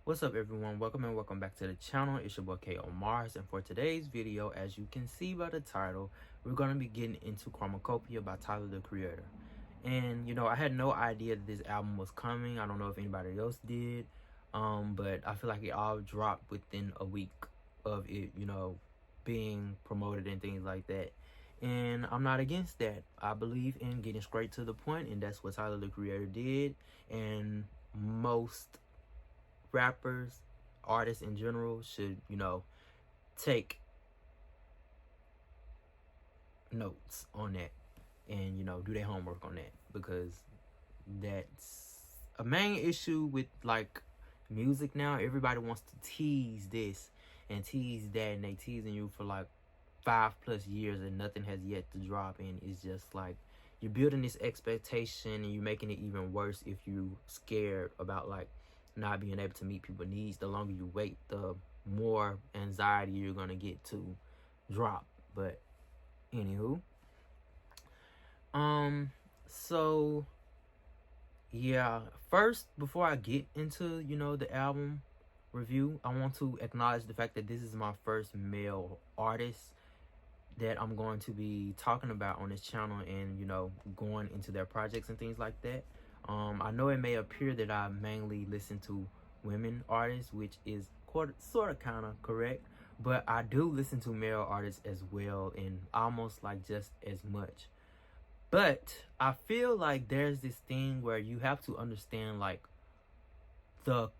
What's up, everyone? Welcome back to the channel. It's your boy Komaris, and for today's video, as you can see by the title, we're going to be getting into Chromakopia by Tyler the Creator. And I had no idea that this album was coming. I don't know if anybody else did, but I feel like it all dropped within a week of it being promoted and things like that. And I'm not against that. I believe in getting straight to the point, and that's what Tyler the Creator did. And most rappers, artists in general should, take notes on that and, do their homework on that, because that's a main issue with like music now. Everybody wants to tease this and tease that, and they teasing you for like 5+ years and nothing has yet to drop. And it's just like you're building this expectation and you're making it even worse if you're scared about like not being able to meet people's needs. The longer you wait, the more anxiety you're gonna get to drop. But anywho, so yeah, first, before I get into the album review, I want to acknowledge the fact that this is my first male artist that I'm going to be talking about on this channel, and going into their projects and things like that. I know it may appear that I mainly listen to women artists, which is sort of kind of correct, but I do listen to male artists as well, and almost like just as much. But I feel like there's this thing where you have to understand like the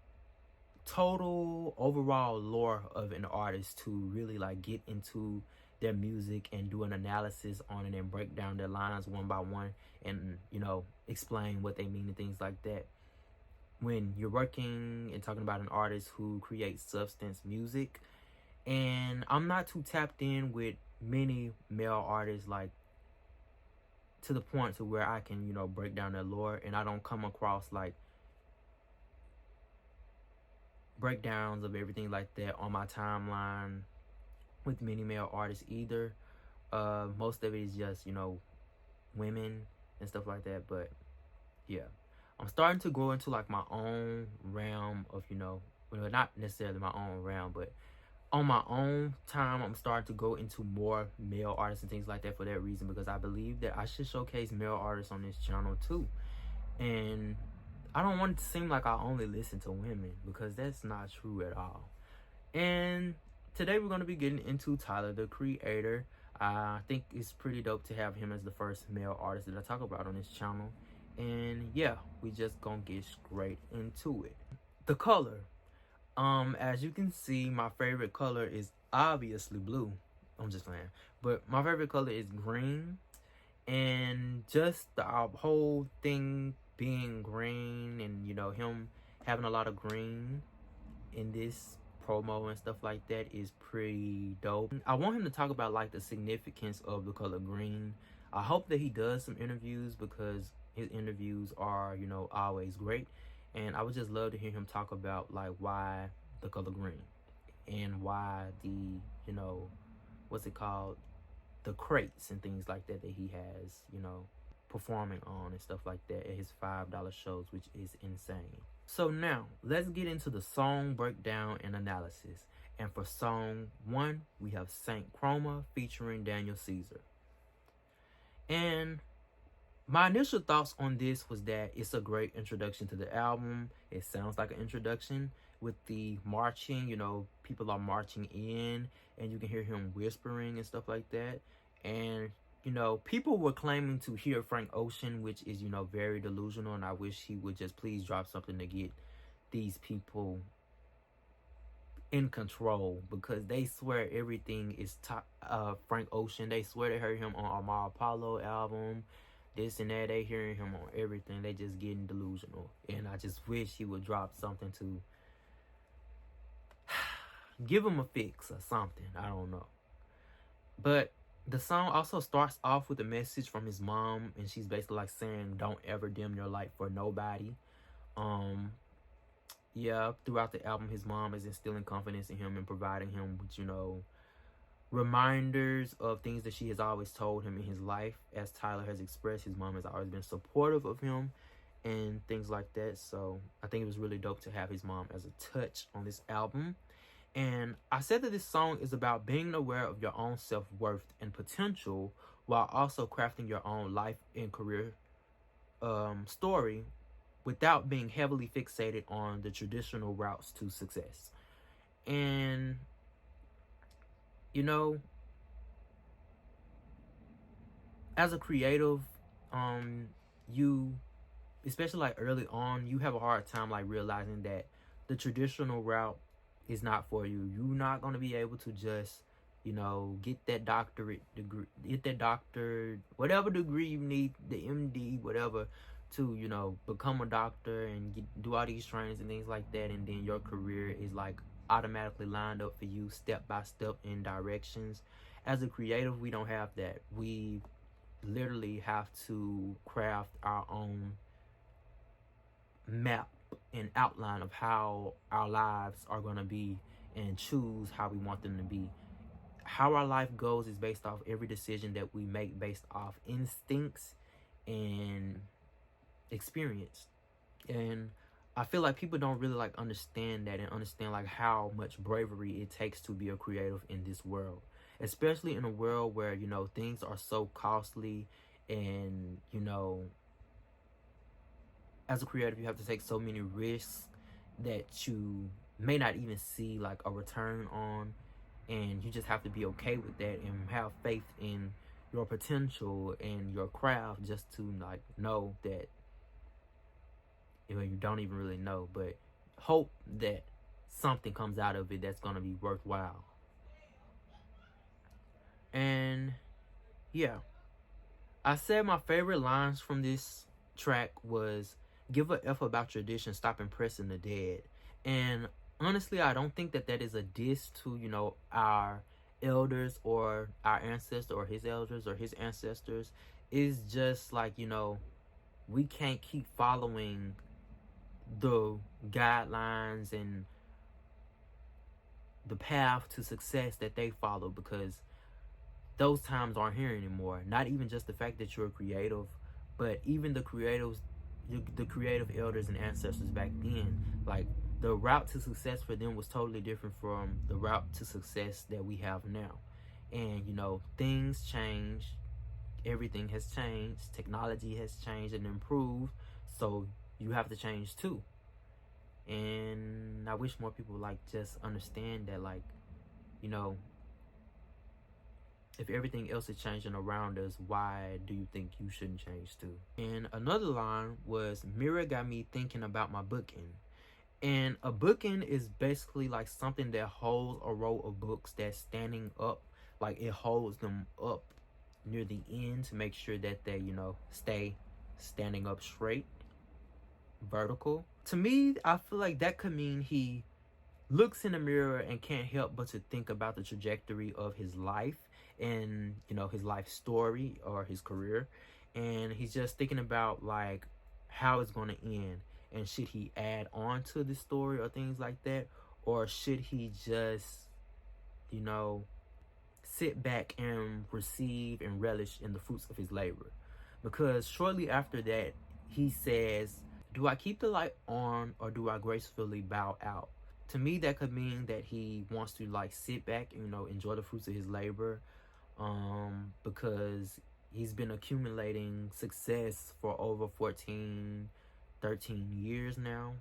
total overall lore of an artist to really like get into their music and do an analysis on it and break down their lines one by one and explain what they mean and things like that. When you're working and talking about an artist who creates substance music, and I'm not too tapped in with many male artists like to the point to where I can break down their lore, and I don't come across like breakdowns of everything like that on my timeline with many male artists either. Most of it is just women and stuff like that. But yeah, I'm starting to grow into like my own realm of well, not necessarily my own realm, but on my own time, I'm starting to go into more male artists and things like that for that reason, because I believe that I should showcase male artists on this channel too. And I don't want it to seem like I only listen to women, because that's not true at all. And today we're going to be getting into Tyler the Creator. I think it's pretty dope to have him as the first male artist that I talk about on this channel. And yeah, we just gonna get straight into it. The color. As you can see, my favorite color is obviously blue. I'm just playing. But my favorite color is green. And just the whole thing being green, and him having a lot of green in this promo and stuff like that is pretty dope. I want him to talk about like the significance of the color green. I hope that he does some interviews, because his interviews are always great, and I would just love to hear him talk about like why the color green and why the what's it called, the crates and things like that he has performing on and stuff like that at his $5 shows, which is insane. So now let's get into the song breakdown and analysis. And for song 1, we have Saint Chroma featuring Daniel Caesar. And my initial thoughts on this was that it's a great introduction to the album. It sounds like an introduction with the marching, people are marching in, and you can hear him whispering and stuff like that. And people were claiming to hear Frank Ocean, which is very delusional, and I wish he would just please drop something to get these people in control, because they swear everything is Frank Ocean. They swear they heard him on Amar Apollo album, this and that. They hearing him on everything. They just getting delusional, and I just wish he would drop something to give him a fix or something. I don't know. But the song also starts off with a message from his mom, and she's basically like saying, don't ever dim your light for nobody. Yeah, throughout the album, his mom is instilling confidence in him and providing him with reminders of things that she has always told him in his life. As Tyler has expressed, his mom has always been supportive of him, and things like that. So I think it was really dope to have his mom as a touch on this album. And I said that this song is about being aware of your own self-worth and potential while also crafting your own life and career story without being heavily fixated on the traditional routes to success. And, you know, as a creative, you, especially like early on, you have a hard time like realizing that the traditional route is not for you. You're not going to be able to just, you know, get that doctorate degree, get that doctor, whatever degree you need, the MD, whatever, to, you know, become a doctor and do all these trainings and things like that. And then your career is like automatically lined up for you step by step in directions. As a creative, we don't have that. We literally have to craft our own map and outline of how our lives are going to be and choose how we want them to be. How our life goes is based off every decision that we make based off instincts and experience. And I feel like people don't really like understand that and understand like how much bravery it takes to be a creative in this world, especially in a world where, you know, things are so costly and, you know, as a creative, you have to take so many risks that you may not even see like a return on, and you just have to be okay with that and have faith in your potential and your craft, just to like know that, you know, you don't even really know, but hope that something comes out of it that's going to be worthwhile. And yeah, I said my favorite lines from this track was, "Give a F about tradition, stop impressing the dead." And honestly, I don't think that that is a diss to, you know, our elders or our ancestors or his elders or his ancestors. It's just like, you know, we can't keep following the guidelines and the path to success that they follow, because those times aren't here anymore. Not even just the fact that you're a creative, but even the creatives, the creative elders and ancestors back then, like the route to success for them was totally different from the route to success that we have now. And, you know, things change, everything has changed, technology has changed and improved, so you have to change too. And I wish more people like just understand that, like, you know, if everything else is changing around us, why do you think you shouldn't change too? And another line was, "Mirror got me thinking about my booking." And a booking is basically like something that holds a row of books that's standing up, like it holds them up near the end to make sure that they, you know, stay standing up straight, vertical. To me, I feel like that could mean he looks in the mirror and can't help but to think about the trajectory of his life and, you know, his life story or his career, and he's just thinking about like how it's going to end, and should he add on to the story or things like that, or should he just, you know, sit back and receive and relish in the fruits of his labor. Because shortly after that, he says, "Do I keep the light on or do I gracefully bow out?" To me, that could mean that he wants to like sit back and, you know, enjoy the fruits of his labor, because he's been accumulating success for over 14, 13 years now,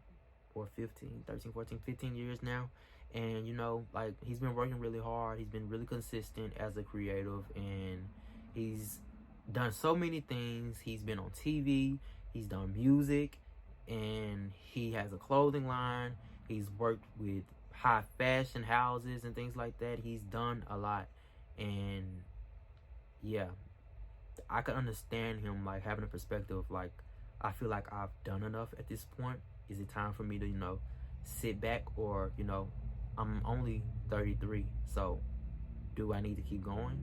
or 15, 13, 14, 15 years now. And, you know, like, he's been working really hard. He's been really consistent as a creative, and he's done so many things. He's been on TV, he's done music, and he has a clothing line. He's worked with high fashion houses and things like that. He's done a lot. And yeah, I could understand him like having a perspective of like, I feel like I've done enough at this point. Is it time for me to, you know, sit back? Or, you know, I'm only 33, so do I need to keep going?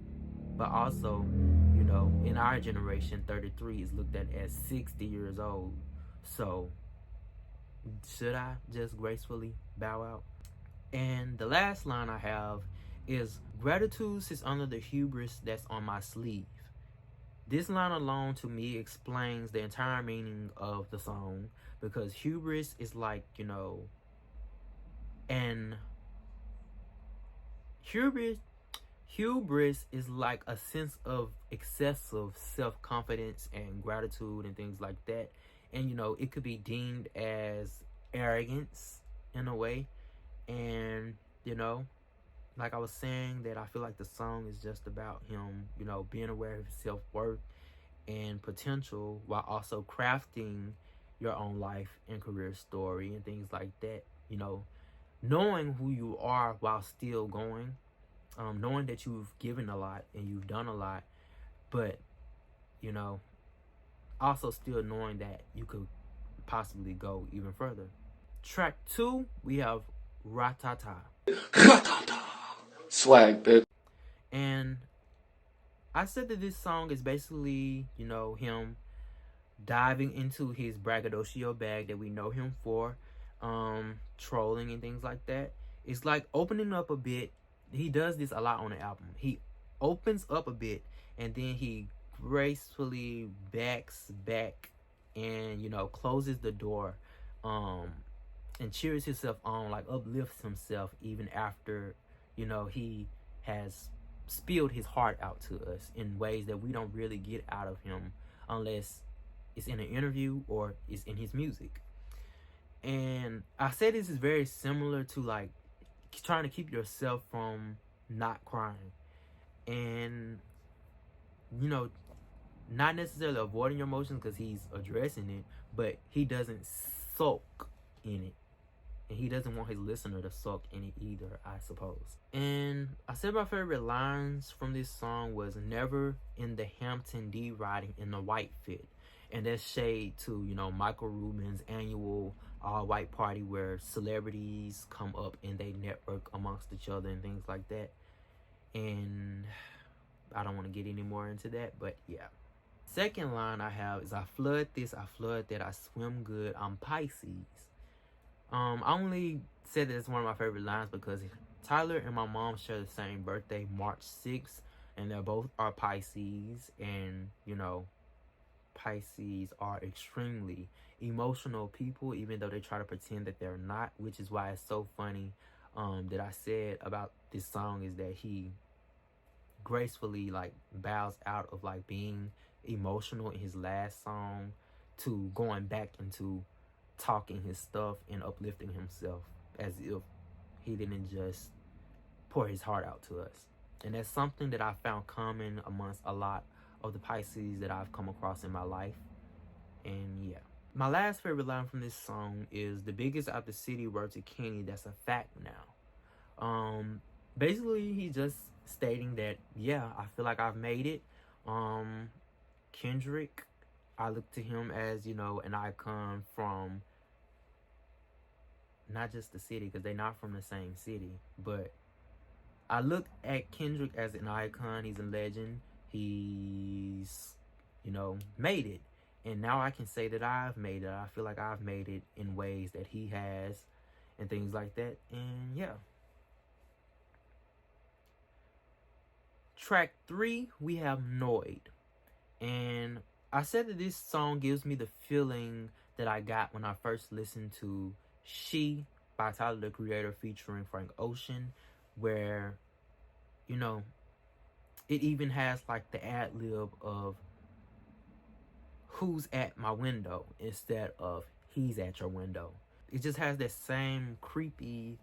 But also, you know, in our generation, 33 is looked at as 60 years old. So should I just gracefully bow out? And the last line I have is, "Gratitude sits under the hubris that's on my sleeve. This line alone to me explains the entire meaning of the song, because hubris is like, and hubris is like a sense of excessive self-confidence and gratitude and things like that. And it could be deemed as arrogance in a way. And like I was saying, that I feel like the song is just about him, being aware of his self-worth and potential, while also crafting your own life and career story and things like that. Knowing who you are while still going, knowing that you've given a lot and you've done a lot, but also still knowing that you could possibly go even further. Track 2, we have Rah Tah Tah. Rah Tah Tah. Swag, bitch. And I said that this song is basically, him diving into his braggadocio bag that we know him for, trolling and things like that. It's like opening up a bit. He does this a lot on the album. He opens up a bit and then he gracefully backs back and closes the door, and cheers himself on, like uplifts himself even after he has spilled his heart out to us in ways that we don't really get out of him unless it's in an interview or it's in his music. And I say this is very similar to like trying to keep yourself from not crying, and not necessarily avoiding your emotions, because he's addressing it, but he doesn't sulk in it, and he doesn't want his listener to sulk in it either, I suppose. And I said my favorite lines from this song was "never in the Hampton D riding in the white fit," and that's shade to Michael Rubin's annual all-white party where celebrities come up and they network amongst each other and things like that. And I don't want to get any more into that, but yeah. Second line I have is "I flood this, I flood that, I swim good, I'm Pisces." I only said that it's one of my favorite lines because Tyler and my mom share the same birthday, March 6th, and they both are Pisces. And Pisces are extremely emotional people, even though they try to pretend that they're not, which is why it's so funny that I said about this song is that he gracefully like bows out of like being emotional in his last song to going back into talking his stuff and uplifting himself, as if he didn't just pour his heart out to us. And that's something that I found common amongst a lot of the Pisces that I've come across in my life. And yeah, my last favorite line from this song is "the biggest out the city, word to Kenny, that's a fact now." Basically he's just stating that, yeah, I feel like I've made it. Kendrick, I look to him as an icon from not just the city, because they're not from the same city, but I look at Kendrick as an icon. He's a legend. He's made it, and now I can say that I've made it. I feel like I've made it in ways that he has and things like that. And yeah. Track 3, we have "Noid." And I said that this song gives me the feeling that I got when I first listened to "She" by Tyler, the Creator, featuring Frank Ocean, where it even has like the ad-lib of "who's at my window" instead of "he's at your window." It just has that same creepy,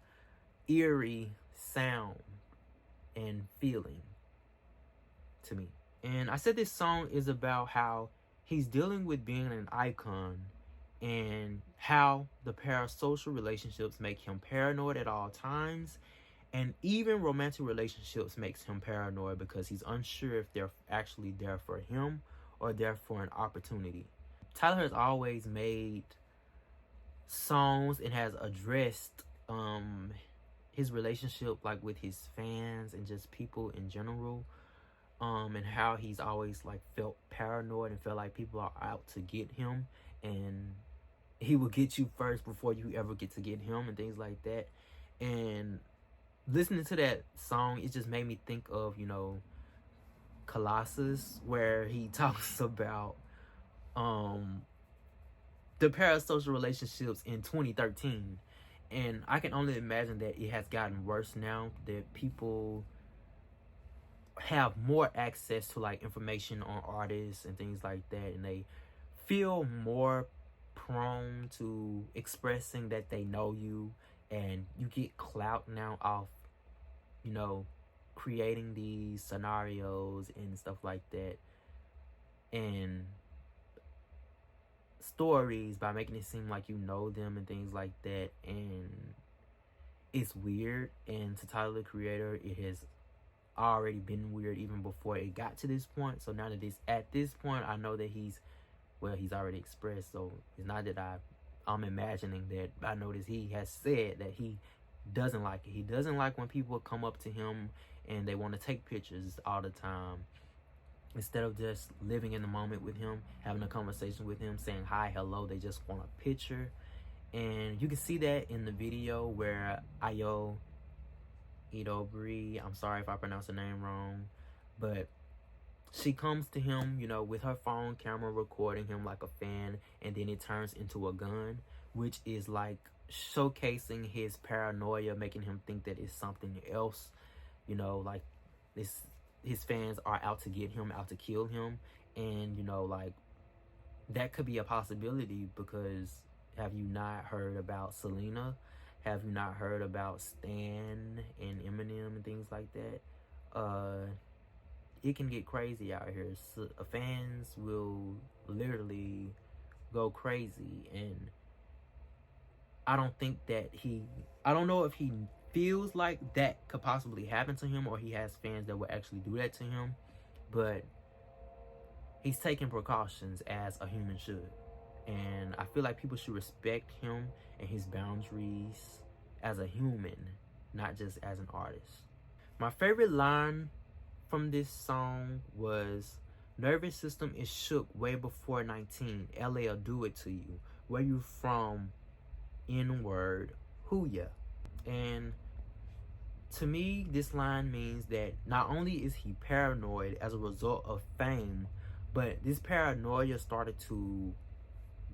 eerie sound and feeling to me. And I said this song is about how he's dealing with being an icon and how the parasocial relationships make him paranoid at all times, and even romantic relationships makes him paranoid because he's unsure if they're actually there for him or there for an opportunity. Tyler has always made songs and has addressed his relationship like with his fans and just people in general, and how he's always like felt paranoid and felt like people are out to get him, and he will get you first before you ever get to get him and things like that. And listening to that song, it just made me think of Colossus, where he talks about the parasocial relationships in 2013. And I can only imagine that it has gotten worse now, that people have more access to like information on artists and things like that, and they feel more prone to expressing that they know you, and you get clout now off, you know, creating these scenarios and stuff like that, and stories by making it seem like you know them and things like that. And it's weird, and to Tyler the Creator, it has already been weird even before it got to this point. So now that it's at this point, I know that he's already expressed. So it's not that I'm imagining that. I notice he has said that he doesn't like it. He doesn't like when people come up to him and they want to take pictures all the time, instead of just living in the moment with him, having a conversation with him, saying hi, hello. They just want a picture. And you can see that in the video where Ayo Idobri, I'm sorry if I pronounce her name wrong, but she comes to him, you know, with her phone camera, recording him like a fan, and then it turns into a gun, which is like showcasing his paranoia, making him think that it's something else, you know, like this, his fans are out to get him, out to kill him. And, you know, like, that could be a possibility, because have you not heard about Selena? Have you not heard about Stan and Eminem and things like that? It can get crazy out here. So, fans will literally go crazy, and I don't think that I don't know if he feels like that could possibly happen to him, or he has fans that will actually do that to him, but he's taking precautions as a human should. And I feel like people should respect him and his boundaries as a human, not just as an artist. My favorite line from this song was, "Nervous system is shook way before 19. LA'll do it to you. Where you from? N-word. Who ya?" And to me, this line means that not only is he paranoid as a result of fame, but this paranoia started to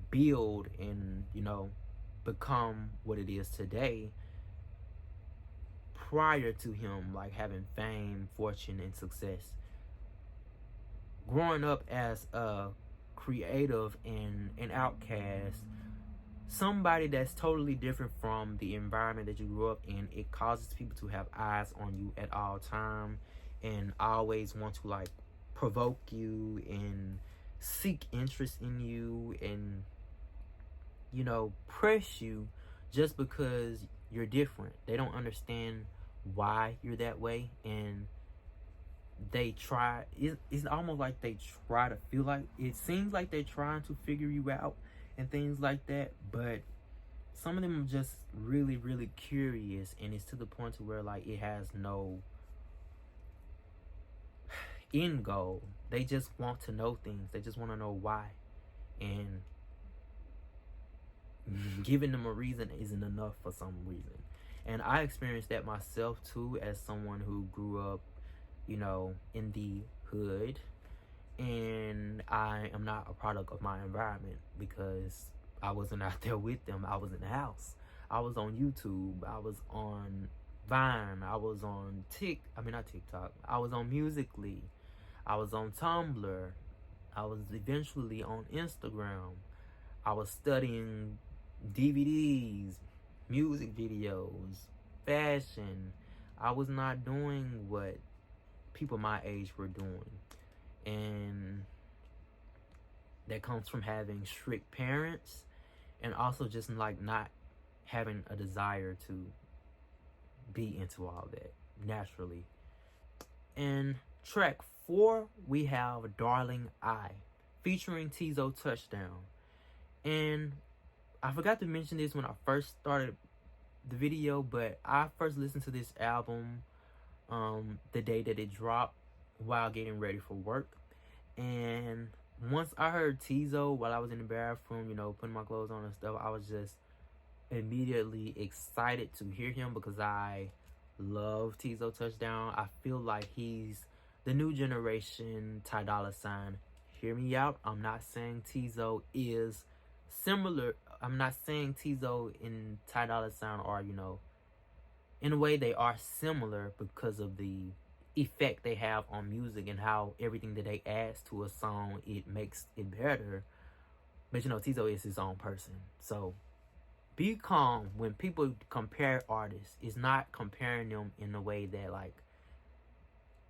build and, you know, become what it is today, prior to him like having fame, fortune, and success. Growing up as a creative and an outcast, somebody that's totally different from the environment that you grew up in, it causes people to have eyes on you at all time, and always want to like provoke you and seek interest in you, and, you know, press you just because you're different. They don't understand why you're that way, and they try, it's almost like they try to feel like, it seems like they're trying to figure you out and things like that, but some of them are just really, really curious, and it's to the point to where like it has no end goal. They just want to know things. They just want to know why, and giving them a reason isn't enough for some reason. And I experienced that myself too, as someone who grew up, you know, in the hood. And I am not a product of my environment, because I wasn't out there with them. I was in the house. I was on YouTube. I was on Vine. I was on not TikTok. I was on Musical.ly. I was on Tumblr. I was eventually on Instagram. I was studying DVDs, music videos, fashion. I was not doing what people my age were doing. And that comes from having strict parents, and also just like not having a desire to be into all that naturally. In track 4, we have Darling I, featuring Tizo Touchdown. And I forgot to mention this when I first started the video, but I first listened to this album the day that it dropped, while getting ready for work. And once I heard Tizo while I was in the bathroom, you know, putting my clothes on and stuff, I was just immediately excited to hear him, because I love Tizo Touchdown. I feel like he's the new generation Ty Dolla $ign. Hear me out. I'm not saying Tizo is similar. I'm not saying Tizo and Ty Dolla $ign are, in a way they are similar because of the effect they have on music and how everything that they add to a song, it makes it better. But Tizo is his own person. So be calm when people compare artists. It's not comparing them in a way that like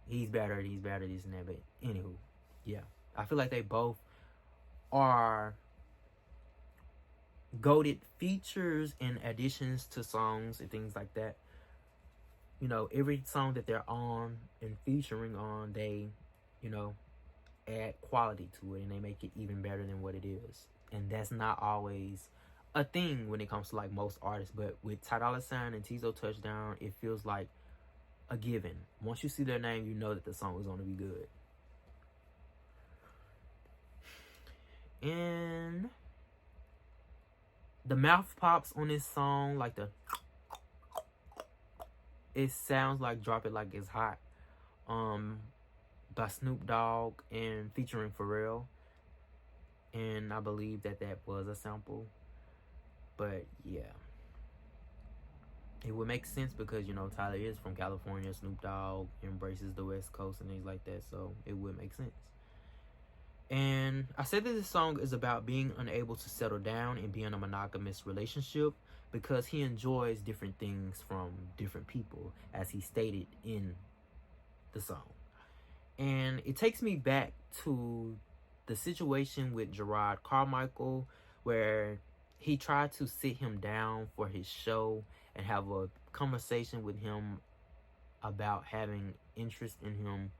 he's better, this and that. But anywho, yeah. I feel like they both are goated features and additions to songs and things like that. Every song that they're on and featuring on, they, add quality to it and they make it even better than what it is. And that's not always a thing when it comes to like most artists. But with Ty Dolla $ign and Tizo Touchdown, it feels like a given. Once you see their name, you know that the song is going to be good. And the mouth pops on this song, like it sounds like Drop It Like It's Hot, by Snoop Dogg and featuring Pharrell. And I believe that was a sample. But yeah, it would make sense because Tyler is from California. Snoop Dogg embraces the West Coast and things like that, so it would make sense. And I said that this song is about being unable to settle down and be in a monogamous relationship because he enjoys different things from different people, as he stated in the song. And it takes me back to the situation with Gerard Carmichael, where he tried to sit him down for his show and have a conversation with him about having interest in him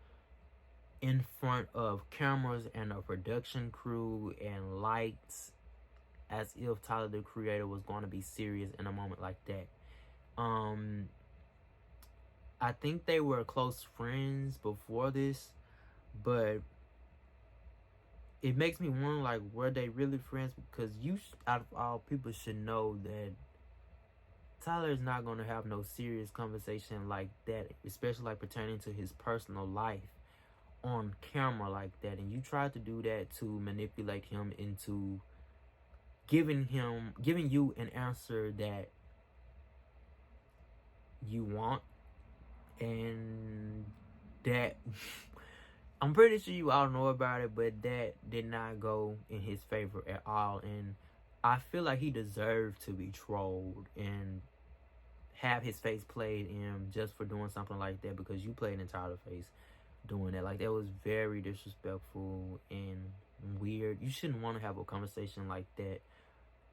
in front of cameras and a production crew and lights, as if Tyler the Creator was going to be serious in a moment like that. I think they were close friends before this, but it makes me wonder, like, were they really friends? Because out of all people, should know that Tyler is not going to have no serious conversation like that, especially like pertaining to his personal life on camera like that. And you tried to do that to manipulate him into giving you an answer that you want, and that I'm pretty sure you all know about it, but that did not go in his favor at all. And I feel like he deserved to be trolled and have his face played in just for doing something like that, because you played in Tyler's face doing that. Like, that was very disrespectful and weird. You shouldn't want to have a conversation like that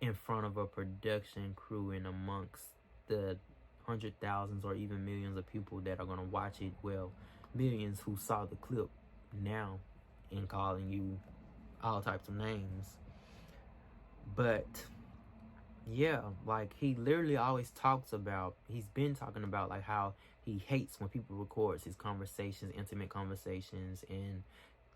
in front of a production crew and amongst the hundred thousands or even millions of people that are going to watch it. Well, millions who saw the clip now and calling you all types of names. But yeah, like, he literally always he's been talking about like how he hates when people records his conversations, intimate conversations, and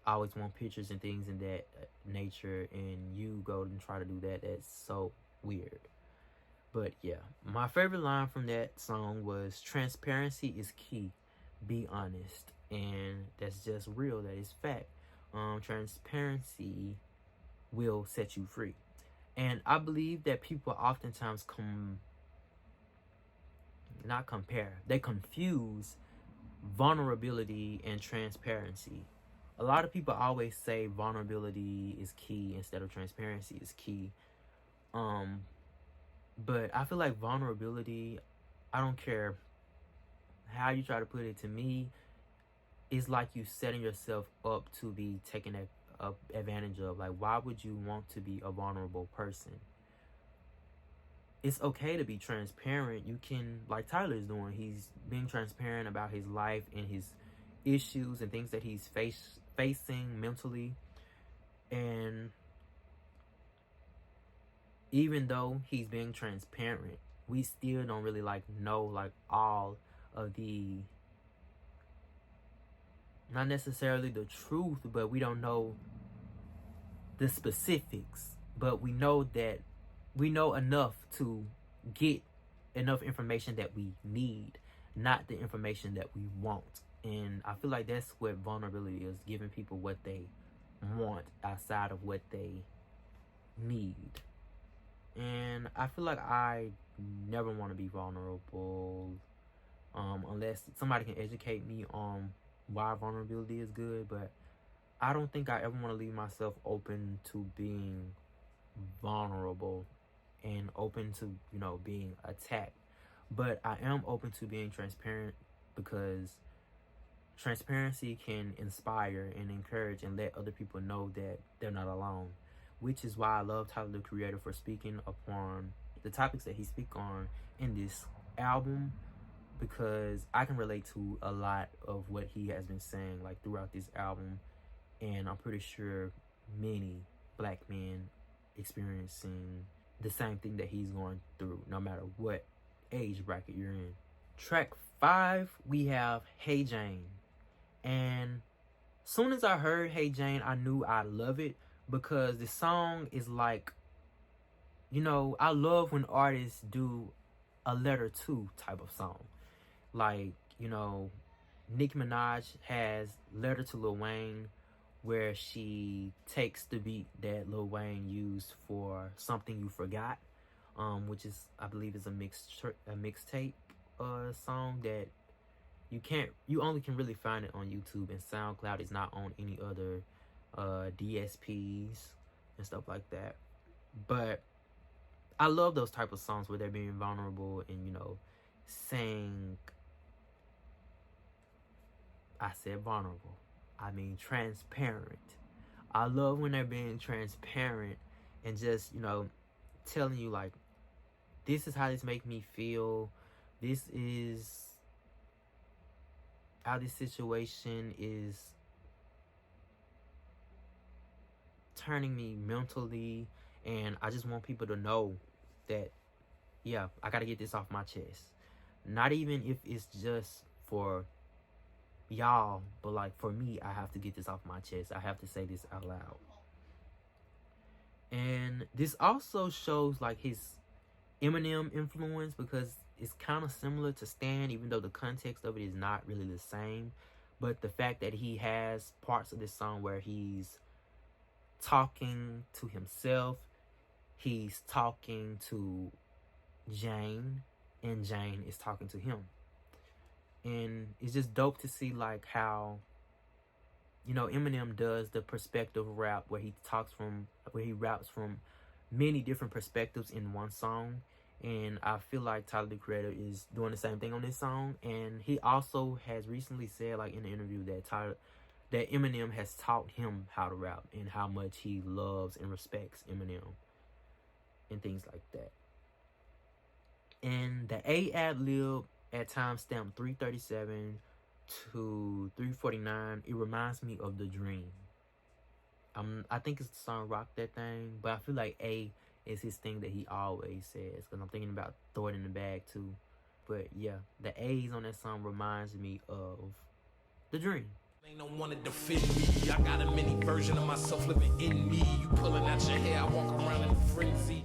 always want pictures and things in that nature, and you go and try to do that. That's so weird. But yeah, my favorite line from that song was, "Transparency is key. Be honest." And that's just real. That is fact. Transparency will set you free. And I believe that people oftentimes they confuse vulnerability and transparency. A lot of people always say vulnerability is key instead of transparency is key. But I feel like vulnerability, I don't care how you try to put it, to me, is like you setting yourself up to be taken advantage of. Like, why would you want to be a vulnerable person? It's okay to be transparent. You can, like Tyler is doing, he's being transparent about his life and his issues and things that he's facing mentally. And even though he's being transparent, we still don't really know all of the, not necessarily the truth, but we don't know the specifics. But we know enough to get enough information that we need, not the information that we want. And I feel like that's what vulnerability is, giving people what they want outside of what they need. And I feel like I never want to be vulnerable, unless somebody can educate me on why vulnerability is good. But I don't think I ever want to leave myself open to being vulnerable and open to, you know, being attacked. But I am open to being transparent, because transparency can inspire and encourage and let other people know that they're not alone. Which is why I love Tyler, the Creator, for speaking upon the topics that he speaks on in this album, because I can relate to a lot of what he has been saying like throughout this album. And I'm pretty sure many black men experiencing the same thing that he's going through, no matter what age bracket you're in. Track 5, we have Hey Jane. And soon as I heard Hey Jane, I knew I love it, because the song is like, you know, I love when artists do a letter to type of song. Like, you know, Nicki Minaj has Letter to Lil Wayne, where she takes the beat that Lil Wayne used for Something You Forgot, which is, I believe, is a mixtape song that you only can really find it on YouTube, and SoundCloud is not on any other DSPs and stuff like that. But I love those type of songs where they're being vulnerable and, you know, saying, I said vulnerable, I mean transparent. I love when they're being transparent and just, you know, telling you like, this is how this make me feel. This is how this situation is turning me mentally. And I just want people to know that, yeah, I gotta get this off my chest. Not even if it's just for y'all, but like for me, I have to get this off my chest. I have to say this out loud. And this also shows like his Eminem influence, because it's kind of similar to Stan, even though the context of it is not really the same. But the fact that he has parts of this song where he's talking to himself, he's talking to Jane, and Jane is talking to him. And it's just dope to see like how, you know, Eminem does the perspective rap, where he raps from many different perspectives in one song. And I feel like Tyler, the Creator, is doing the same thing on this song. And he also has recently said, like in an interview, that Eminem has taught him how to rap, and how much he loves and respects Eminem and things like that. And the A ad-lib at timestamp 337 to 349, it reminds me of The Dream. I think it's the song Rock That Thing, but I feel like A is his thing that he always says, because I'm thinking about Throw It in the Bag too. But yeah, the A's on that song reminds me of The Dream. Ain't no one to defend me. I got a mini version of myself living in me. You pulling out your hair, I walk around in a frenzy.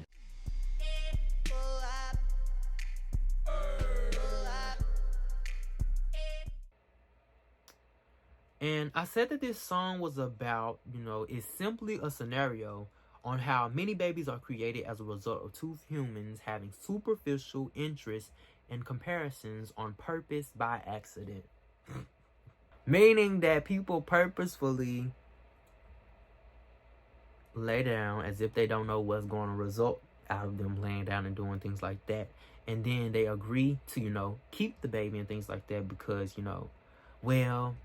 And I said that this song was about, you know, it's simply a scenario on how many babies are created as a result of two humans having superficial interests and comparisons on purpose by accident. Meaning that people purposefully lay down as if they don't know what's going to result out of them laying down and doing things like that. And then they agree to, you know, keep the baby and things like that because, you know, well,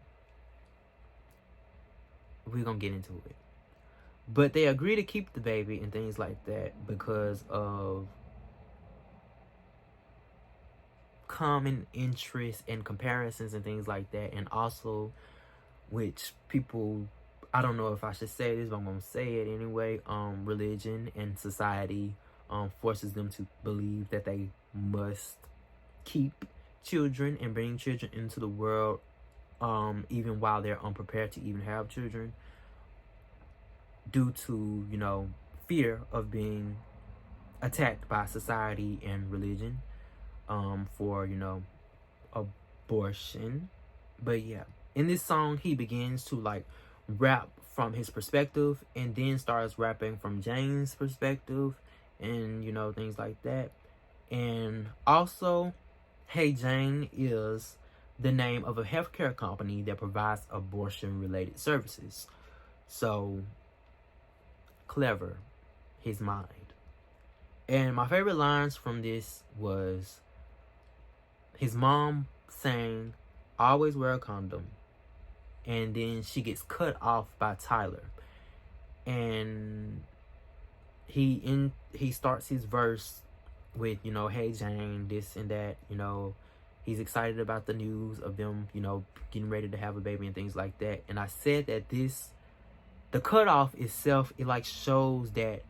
we're going to get into it. But they agree to keep the baby and things like that because of common interests and comparisons and things like that. And also, which people, I don't know if I should say this, but I'm going to say it anyway. Religion and society forces them to believe that they must keep children and bring children into the world, even while they're unprepared to even have children, due to, you know, fear of being attacked by society and religion, for, you know, abortion But yeah, in this song, he begins to like rap from his perspective and then starts rapping from Jane's perspective and, you know, things like that. And also, Hey Jane is the name of a healthcare company that provides abortion related services. So clever, his mind. And my favorite lines from this was his mom saying, always wear a condom. And then she gets cut off by Tyler. And he starts his verse with, you know, hey Jane, this and that, you know, he's excited about the news of them, you know, getting ready to have a baby and things like that. And I said that the cutoff itself, it like shows that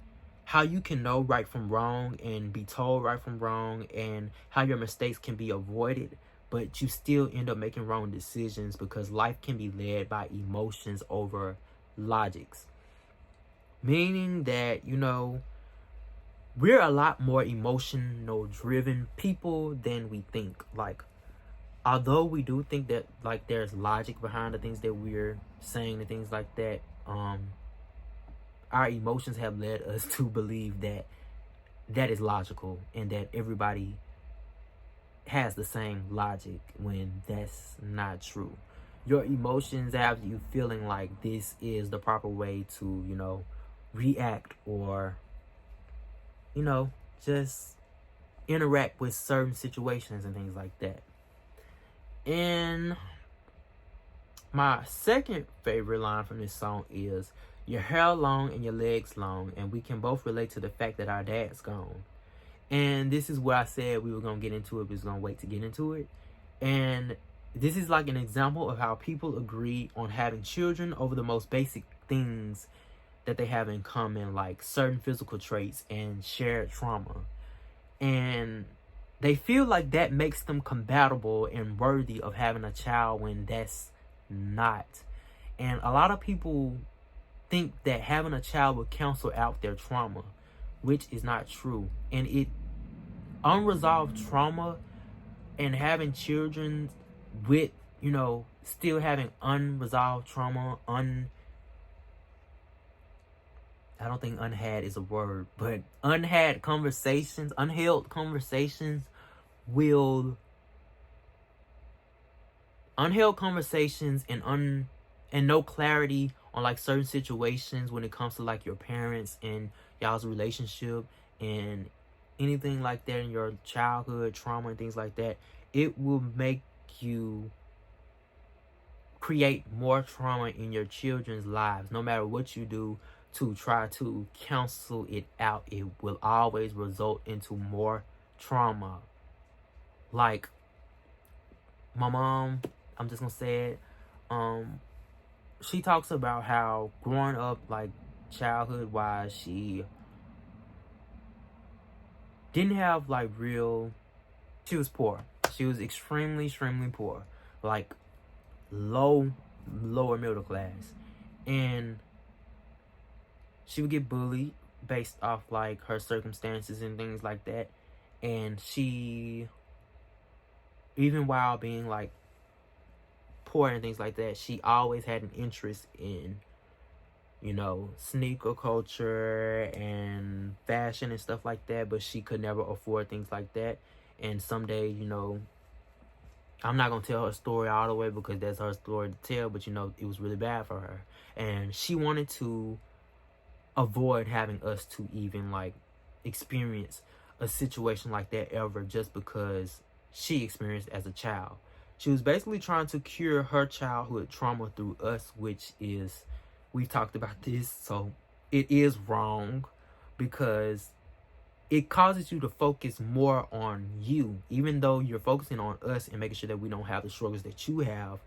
how you can know right from wrong and be told right from wrong, and how your mistakes can be avoided, but you still end up making wrong decisions because life can be led by emotions over logics. Meaning that, you know, we're a lot more emotional driven people than we think. Like, although we do think that like there's logic behind the things that we're saying and things like that, our emotions have led us to believe that that is logical and that everybody has the same logic, when that's not true. Your emotions have you feeling like this is the proper way to, you know, react or, you know, just interact with certain situations and things like that. And my second favorite line from this song is, your hair long and your legs long, and we can both relate to the fact that our dad's gone. And this is where I said we were going to get into it, but we was going to wait to get into it. And this is like an example of how people agree on having children over the most basic things that they have in common, like certain physical traits and shared trauma. And they feel like that makes them compatible and worthy of having a child, when that's not. And a lot of people think that having a child will cancel out their trauma, which is not true. And unresolved trauma and having children with, you know, still having unresolved trauma, I don't think unhad is a word, but unheld conversations and no clarity on like certain situations when it comes to like your parents and y'all's relationship and anything like that in your childhood trauma and things like that, it will make you create more trauma in your children's lives. No matter what you do to try to cancel it out, it will always result into more trauma. Like my mom, I'm just gonna say it, she talks about how growing up, like childhood wise, she didn't have like she was poor. She was extremely poor, like lower middle class. And she would get bullied based off like her circumstances and things like that. And she, even while being like poor and things like that, she always had an interest in, you know, sneaker culture and fashion and stuff like that, but she could never afford things like that. And someday, you know, I'm not gonna tell her story all the way because that's her story to tell, but you know, it was really bad for her. And she wanted to avoid having us to even like experience a situation like that ever, just because she experienced as a child. She was basically trying to cure her childhood trauma through us, which is, we've talked about this, so it is wrong because it causes you to focus more on you. Even though you're focusing on us and making sure that we don't have the struggles that you have,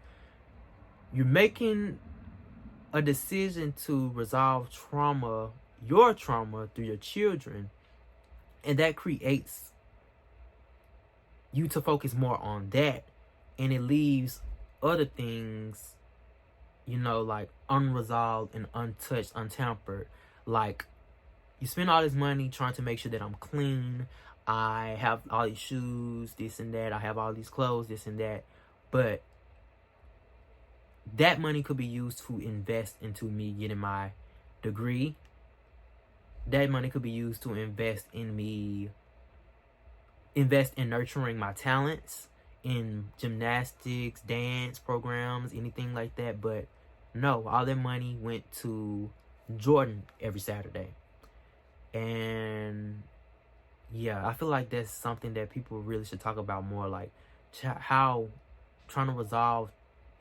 you're making a decision to resolve trauma, your trauma, through your children. And that creates you to focus more on that. And it leaves other things, you know, like unresolved and untouched, untampered. Like, you spend all this money trying to make sure that I'm clean. I have all these shoes, this and that. I have all these clothes, this and that. But that money could be used to invest into me getting my degree. That money could be used to invest in nurturing my talents in gymnastics, dance programs, anything like that. But no, all that money went to Jordan every Saturday. And yeah, I feel like that's something that people really should talk about more, like how trying to resolve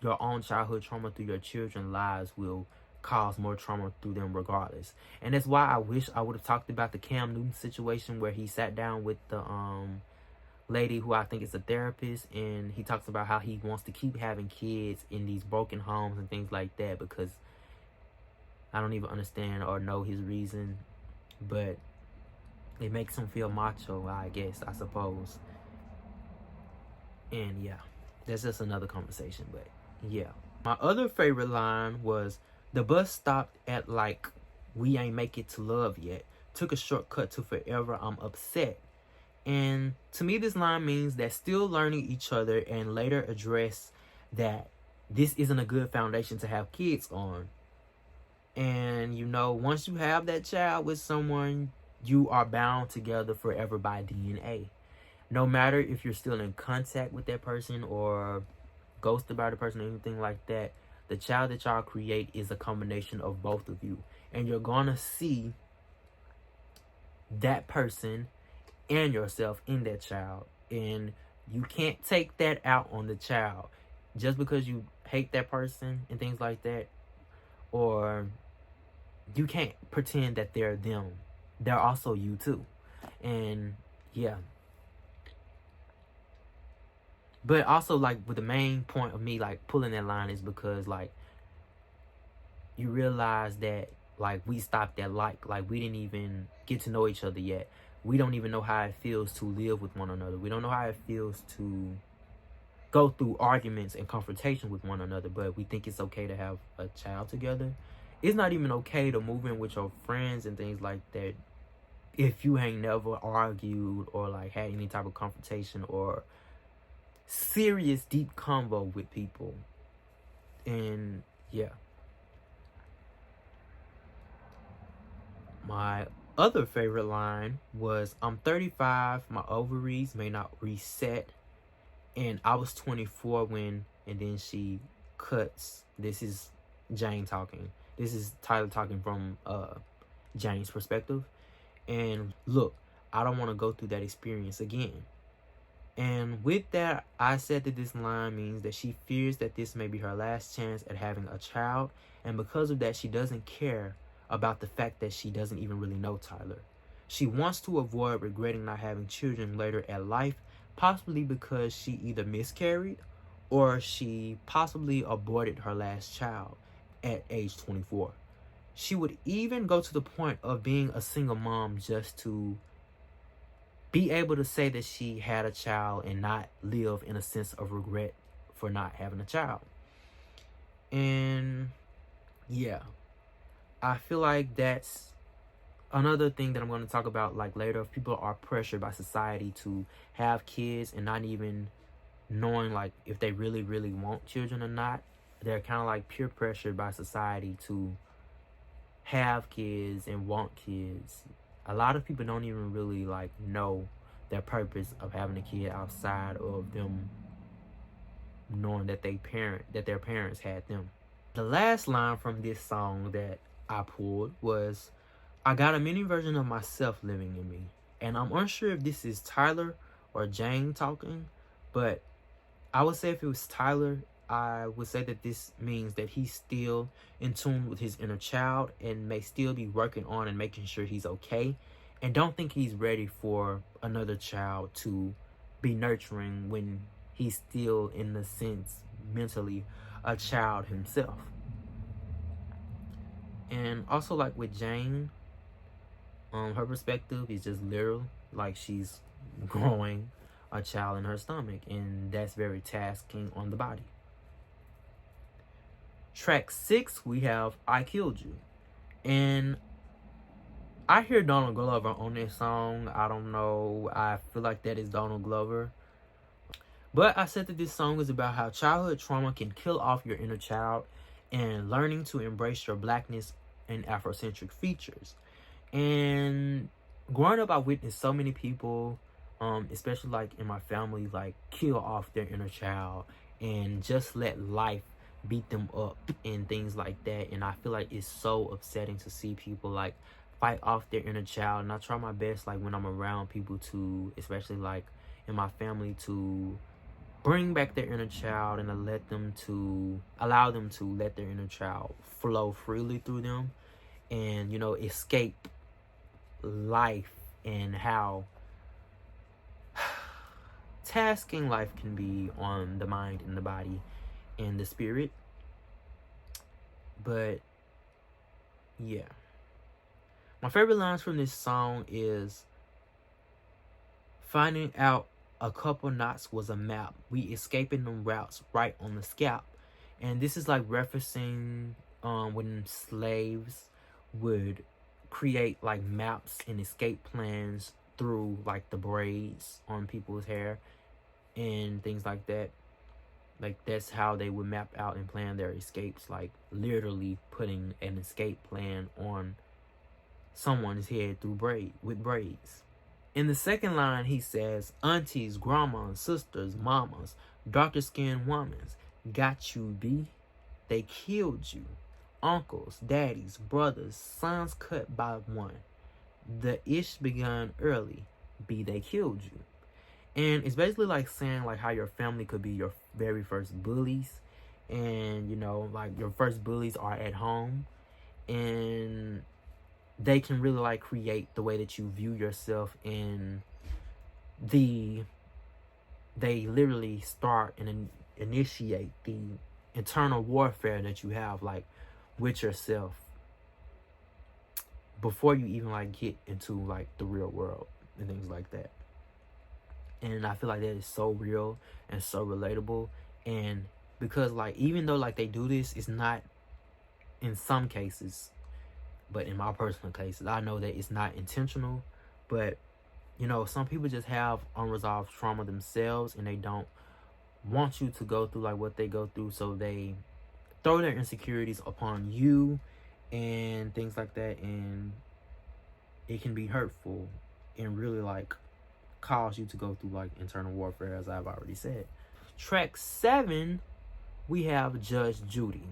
your own childhood trauma through your children's lives will cause more trauma through them regardless. And that's why I wish I would have talked about the Cam Newton situation, where he sat down with the lady who I think is a therapist, and he talks about how he wants to keep having kids in these broken homes and things like that, because I don't even understand or know his reason, but it makes him feel macho, I guess, I suppose. And yeah, that's just another conversation. But yeah, my other favorite line was, the bus stopped at like we ain't make it to love yet, took a shortcut to forever, I'm upset. And to me, this line means that still learning each other, and later address that this isn't a good foundation to have kids on. And you know, once you have that child with someone, you are bound together forever by DNA. No matter if you're still in contact with that person or ghosted by the person or anything like that, the child that y'all create is a combination of both of you. And you're gonna see that person and yourself in that child. And you can't take that out on the child. Just because you hate that person and things like that, or you can't pretend that they're them. They're also you too. And yeah. But also, like, with the main point of me like pulling that line is because like you realize that like we stopped at like we didn't even get to know each other yet. We don't even know how it feels to live with one another. We don't know how it feels to go through arguments and confrontation with one another, but we think it's okay to have a child together. It's not even okay to move in with your friends and things like that if you ain't never argued or like had any type of confrontation or serious deep convo with people. And yeah, my other favorite line was, I'm 35, my ovaries may not reset, and I was 24 when, and then she cuts. This is Jane talking. This is Tyler talking from Jane's perspective. And look, I don't want to go through that experience again. And with that, I said that this line means that she fears that this may be her last chance at having a child, and because of that, she doesn't care about the fact that she doesn't even really know Tyler. She wants to avoid regretting not having children later at life, possibly because she either miscarried or she possibly aborted her last child at age 24. She would even go to the point of being a single mom just to be able to say that she had a child and not live in a sense of regret for not having a child. And yeah, I feel like that's another thing that I'm going to talk about like later. If people are pressured by society to have kids and not even knowing like if they really want children or not, they're kind of like peer pressured by society to have kids and want kids. A lot of people don't even really like know their purpose of having a kid outside of them knowing that their parents had them. The last line from this song that I pulled was, I got a mini version of myself living in me. And I'm unsure if this is Tyler or Jane talking, but I would say if it was Tyler, I would say that this means that he's still in tune with his inner child and may still be working on and making sure he's okay, and don't think he's ready for another child to be nurturing when he's still, in the sense, mentally a child himself. And also, like with Jane, her perspective is just literal, like she's growing a child in her stomach, and that's very tasking on the body. Track 6, we have I Killed You. And I hear Donald Glover on this song. I don't know. I feel like that is Donald Glover. But I said that this song is about how childhood trauma can kill off your inner child and learning to embrace your blackness and Afrocentric features. And growing up, I witnessed so many people, especially like in my family, like kill off their inner child and just let life beat them up and things like that. And I feel like it's so upsetting to see people like fight off their inner child. And I try my best, like when I'm around people, to, especially like in my family, to bring back their inner child and to allow them to let their inner child flow freely through them, and escape life and how tasking life can be on the mind and the body and the spirit. But yeah, my favorite lines from this song is, finding out a couple knots was a map, we escaping them routes right on the scalp. And this is like referencing when slaves would create like maps and escape plans through like the braids on people's hair and things like that. Like that's how they would map out and plan their escapes, like literally putting an escape plan on someone's head through with braids. In the second line, he says, aunties, grandmas, sisters, mamas, darker skinned womans, got you, B. They killed you. Uncles, daddies, brothers, sons cut by one. The ish begun early, B. They killed you. And it's basically like saying like how your family could be your very first bullies. And, like your first bullies are at home. And they can really like create the way that you view yourself, and they literally start and initiate the internal warfare that you have like with yourself before you even like get into like the real world and things like that. And I feel like that is so real and so relatable. And because like even though like they do this, it's not, in some cases, but in my personal cases, I know that it's not intentional. But, some people just have unresolved trauma themselves, and they don't want you to go through like what they go through. So they throw their insecurities upon you and things like that. And it can be hurtful and really like cause you to go through like internal warfare, as I've already said. Track 7, we have Judge Judy.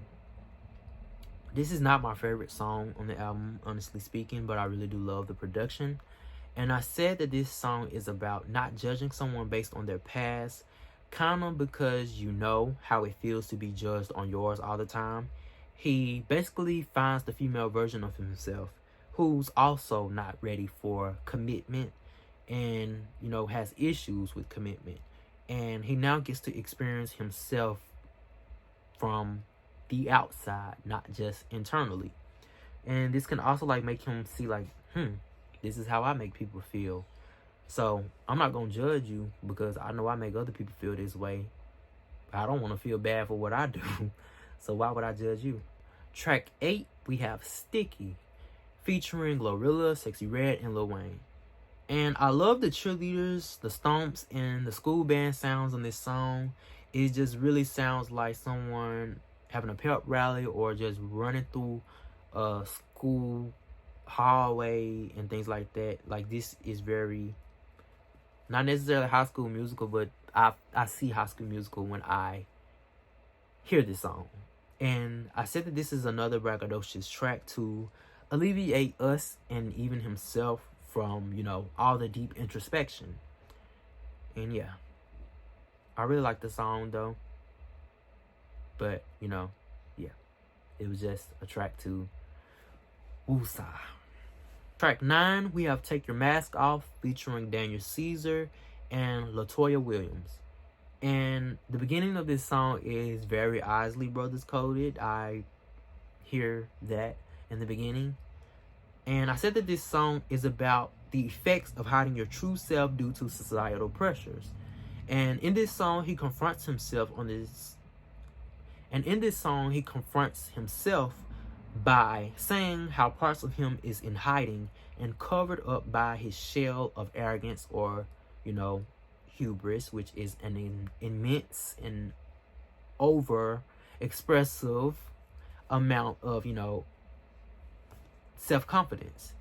This is not my favorite song on the album, honestly speaking, but I really do love the production. And I said that this song is about not judging someone based on their past, kind of because you know how it feels to be judged on yours all the time. He basically finds the female version of himself who's also not ready for commitment and, has issues with commitment. And he now gets to experience himself from the outside, not just internally. And this can also like make him see like, this is how I make people feel. So I'm not gonna judge you because I know I make other people feel this way. I don't want to feel bad for what I do. So why would I judge you? Track 8, we have Sticky, featuring Glorilla, Sexy Red, and Lil Wayne. And I love the cheerleaders, the stomps, and the school band sounds on this song. It just really sounds like someone having a pep rally or just running through a school hallway and things like that. Like, this is very, not necessarily High School Musical, but I see High School Musical when I hear this song. And I said that this is another braggadocious track to alleviate us and even himself from, all the deep introspection. And yeah, I really like the song though. But, yeah, it was just a track to woosah. Track 9, we have Take Your Mask Off, featuring Daniel Caesar and LaToya Williams. And the beginning of this song is very Isley Brothers coded. I hear that in the beginning. And I said that this song is about the effects of hiding your true self due to societal pressures. And in this song, he confronts himself by saying how parts of him is in hiding and covered up by his shell of arrogance or, hubris, which is an immense and over expressive amount of, self-confidence.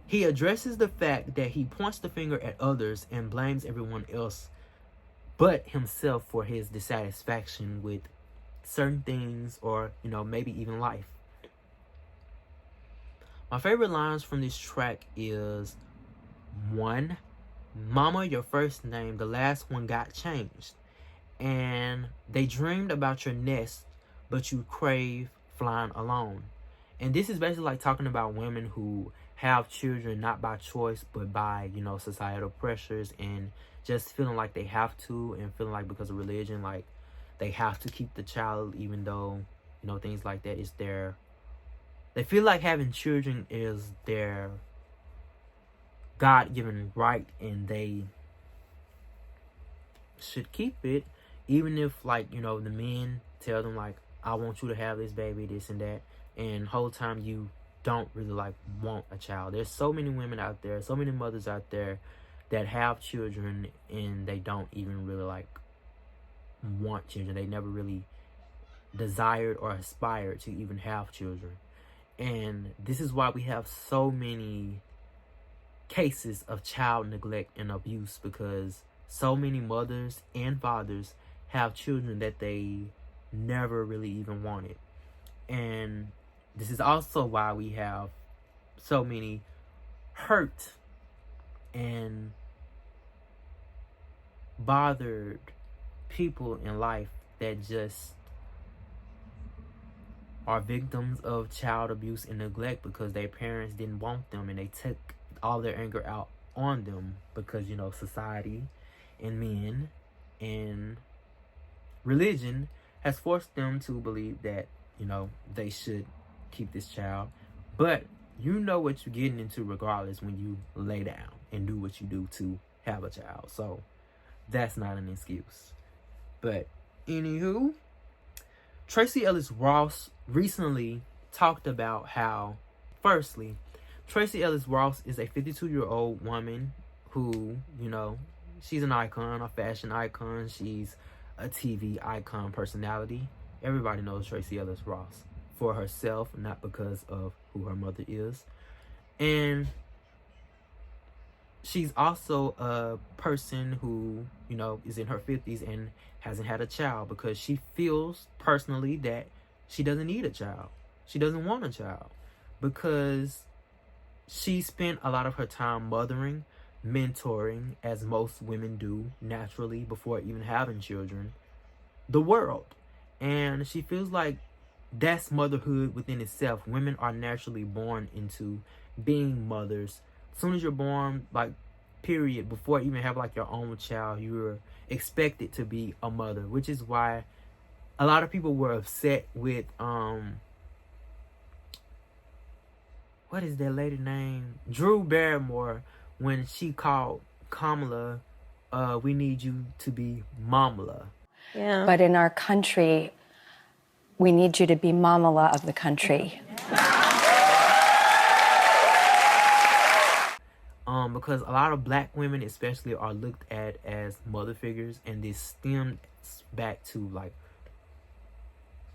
He addresses the fact that he points the finger at others and blames everyone else but himself for his dissatisfaction with certain things, or, maybe even life. My favorite lines from this track is 1, "Mama, your first name, the last one got changed. And they dreamed about your nest, but you crave flying alone." And this is basically like talking about women who have children not by choice, but by, societal pressures, and just feeling like they have to, and feeling like because of religion, like they have to keep the child, even though, things like that is they feel like having children is their God-given right, and they should keep it, even if, like, the men tell them, like, I want you to have this baby, this and that, and the whole time you don't really, like, want a child. There's so many women out there, so many mothers out there that have children, and they don't even really, like, want children. They never really desired or aspired to even have children. And this is why we have so many cases of child neglect and abuse, because so many mothers and fathers have children that they never really even wanted. And this is also why we have so many hurt and bothered people in life that just are victims of child abuse and neglect because their parents didn't want them, and they took all their anger out on them because, society and men and religion has forced them to believe that, they should keep this child. But you know what you're getting into regardless when you lay down and do what you do to have a child. So that's not an excuse. But anywho, Tracee Ellis Ross recently talked about how, firstly, Tracee Ellis Ross is a 52-year-old woman who, she's an icon, a fashion icon. She's a TV icon personality. Everybody knows Tracee Ellis Ross for herself, not because of who her mother is. And she's also a person who, is in her 50s and hasn't had a child because she feels personally that she doesn't need a child. She doesn't want a child because she spent a lot of her time mothering, mentoring, as most women do naturally before even having children, the world. And she feels like that's motherhood within itself. Women are naturally born into being mothers. As soon as you're born, like, period, before you even have, like, your own child, you're expected to be a mother, which is why a lot of people were upset with, what is that lady name? Drew Barrymore, when she called Kamala, we need you to be Mamala. Yeah. But in our country, we need you to be Mamala of the country. Because a lot of black women especially are looked at as mother figures, and this stems back to, like,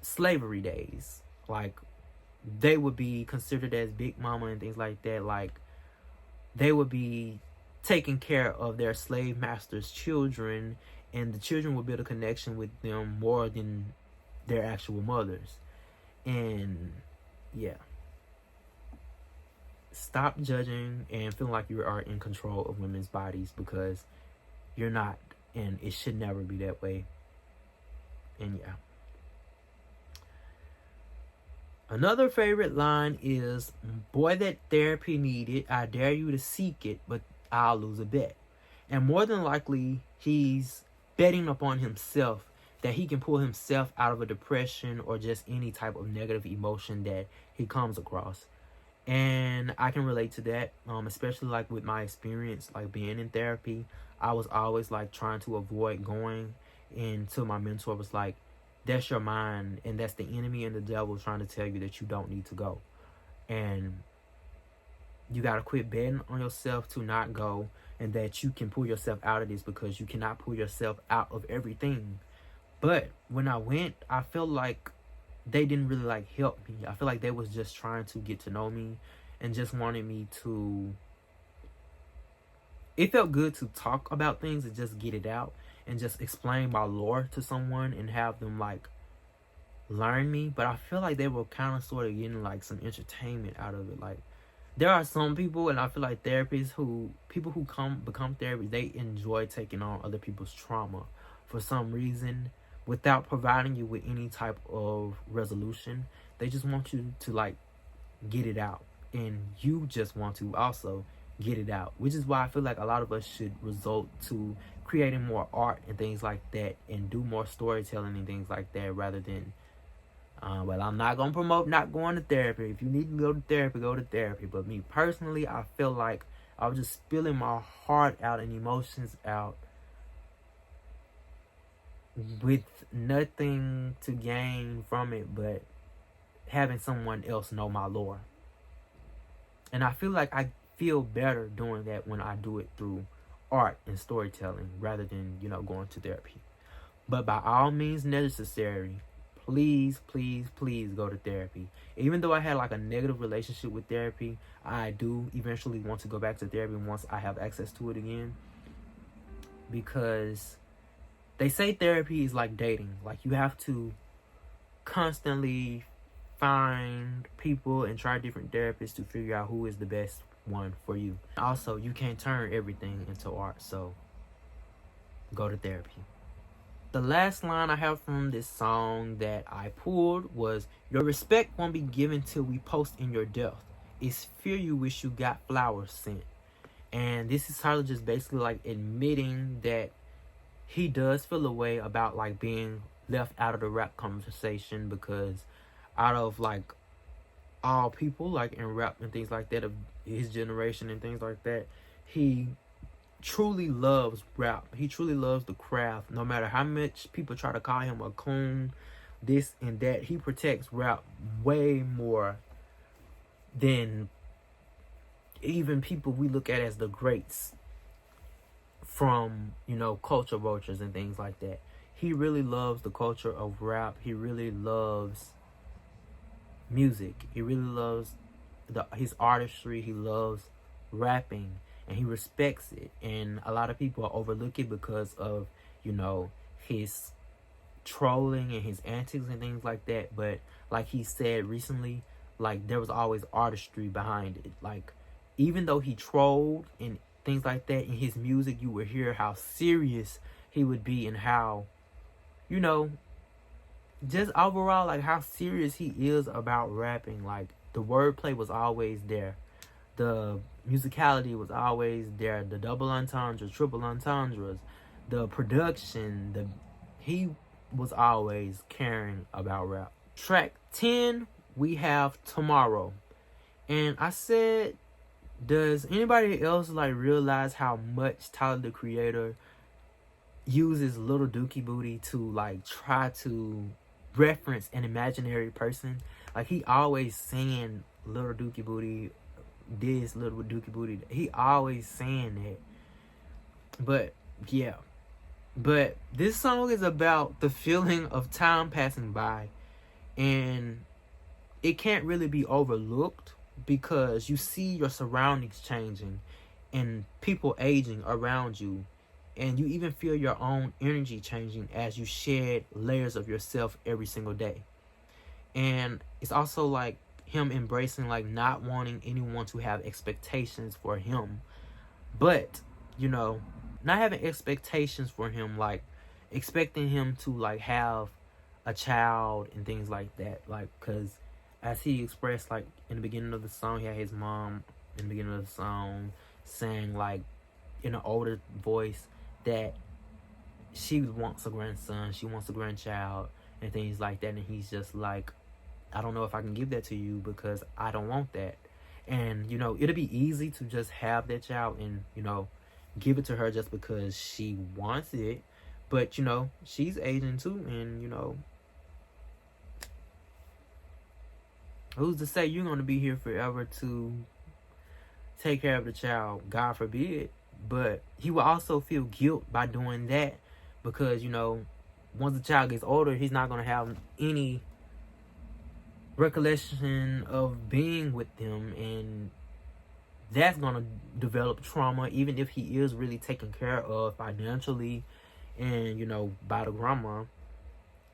slavery days. Like, they would be considered as big mama and things like that. Like, they would be taking care of their slave masters' children, and the children would build a connection with them more than their actual mothers. And yeah, stop judging and feeling like you are in control of women's bodies, because you're not, and it should never be that way. And yeah, another favorite line is, "Boy, that therapy needed. I dare you to seek it, but I'll lose a bet." And more than likely, he's betting upon himself that he can pull himself out of a depression or just any type of negative emotion that he comes across. And I can relate to that, especially, like, with my experience, like, being in therapy. I was always, like, trying to avoid going, until my mentor was like, that's your mind, and that's the enemy and the devil trying to tell you that you don't need to go. And you got to quit betting on yourself to not go, and that you can pull yourself out of this, because you cannot pull yourself out of everything. But when I went, I felt like they didn't really like help me. I feel like they was just trying to get to know me and just wanted me to, it felt good to talk about things and just get it out and just explain my lore to someone and have them like learn me. But I feel like they were kind of sort of getting like some entertainment out of it. Like, there are some people, and I feel like people who become therapists, they enjoy taking on other people's trauma for some reason without providing you with any type of resolution. They just want you to like get it out, and you just want to also get it out, which is why I feel like a lot of us should resort to creating more art and things like that, and do more storytelling and things like that, rather than well, I'm not gonna promote not going to therapy. If you need to go to therapy, go to therapy. But me personally, I feel like I was just spilling my heart out and emotions out with nothing to gain from it but having someone else know my lore. And I feel like I feel better doing that when I do it through art and storytelling rather than, going to therapy. But by all means necessary, please, please, please go to therapy. Even though I had like a negative relationship with therapy, I do eventually want to go back to therapy once I have access to it again. Because they say therapy is like dating. Like, you have to constantly find people and try different therapists to figure out who is the best one for you. Also, you can't turn everything into art, so go to therapy. The last line I have from this song that I pulled was, "Your respect won't be given till we post in your death. It's fear you wish you got flowers sent." And this is Tyler just basically like admitting that he does feel a way about like being left out of the rap conversation, because out of like all people like in rap and things like that of his generation and things like that, he truly loves rap. He truly loves the craft. No matter how much people try to call him a coon, this and that, he protects rap way more than even people we look at as the greats from, culture vultures and things like that. He really loves the culture of rap. He really loves music. He really loves his artistry. He loves rapping, and he respects it. And a lot of people overlook it because of, his trolling and his antics and things like that. But like he said recently, like, there was always artistry behind it. Like, even though he trolled and things like that, in his music you would hear how serious he would be, and how, just overall, like, how serious he is about rapping. Like, the wordplay was always there. The musicality was always there. The double entendres, triple entendres, the production, he was always caring about rap. Track 10, we have Tomorrow. And I said, does anybody else like realize how much Tyler the Creator uses Little Dookie Booty to like try to reference an imaginary person? Like, he always saying Little Dookie Booty, this Little Dookie Booty. He always saying that. But yeah. But this song is about the feeling of time passing by, and it can't really be overlooked, because you see your surroundings changing and people aging around you, and you even feel your own energy changing as you shed layers of yourself every single day. And it's also like him embracing like not wanting anyone to have expectations for him, but not having expectations for him, like expecting him to like have a child and things like that. Like, because as he expressed, like, in the beginning of the song, he had his mom in the beginning of the song saying, like, in an older voice, that she wants a grandson, she wants a grandchild, and things like that. And he's just like, I don't know if I can give that to you, because I don't want that. And, it'll be easy to just have that child and, give it to her just because she wants it. But, she's aging too, and, who's to say you're going to be here forever to take care of the child, God forbid, but he will also feel guilt by doing that because, you know, once the child gets older, he's not going to have any recollection of being with them, and that's going to develop trauma even if he is really taken care of financially and, you know, by the grandma.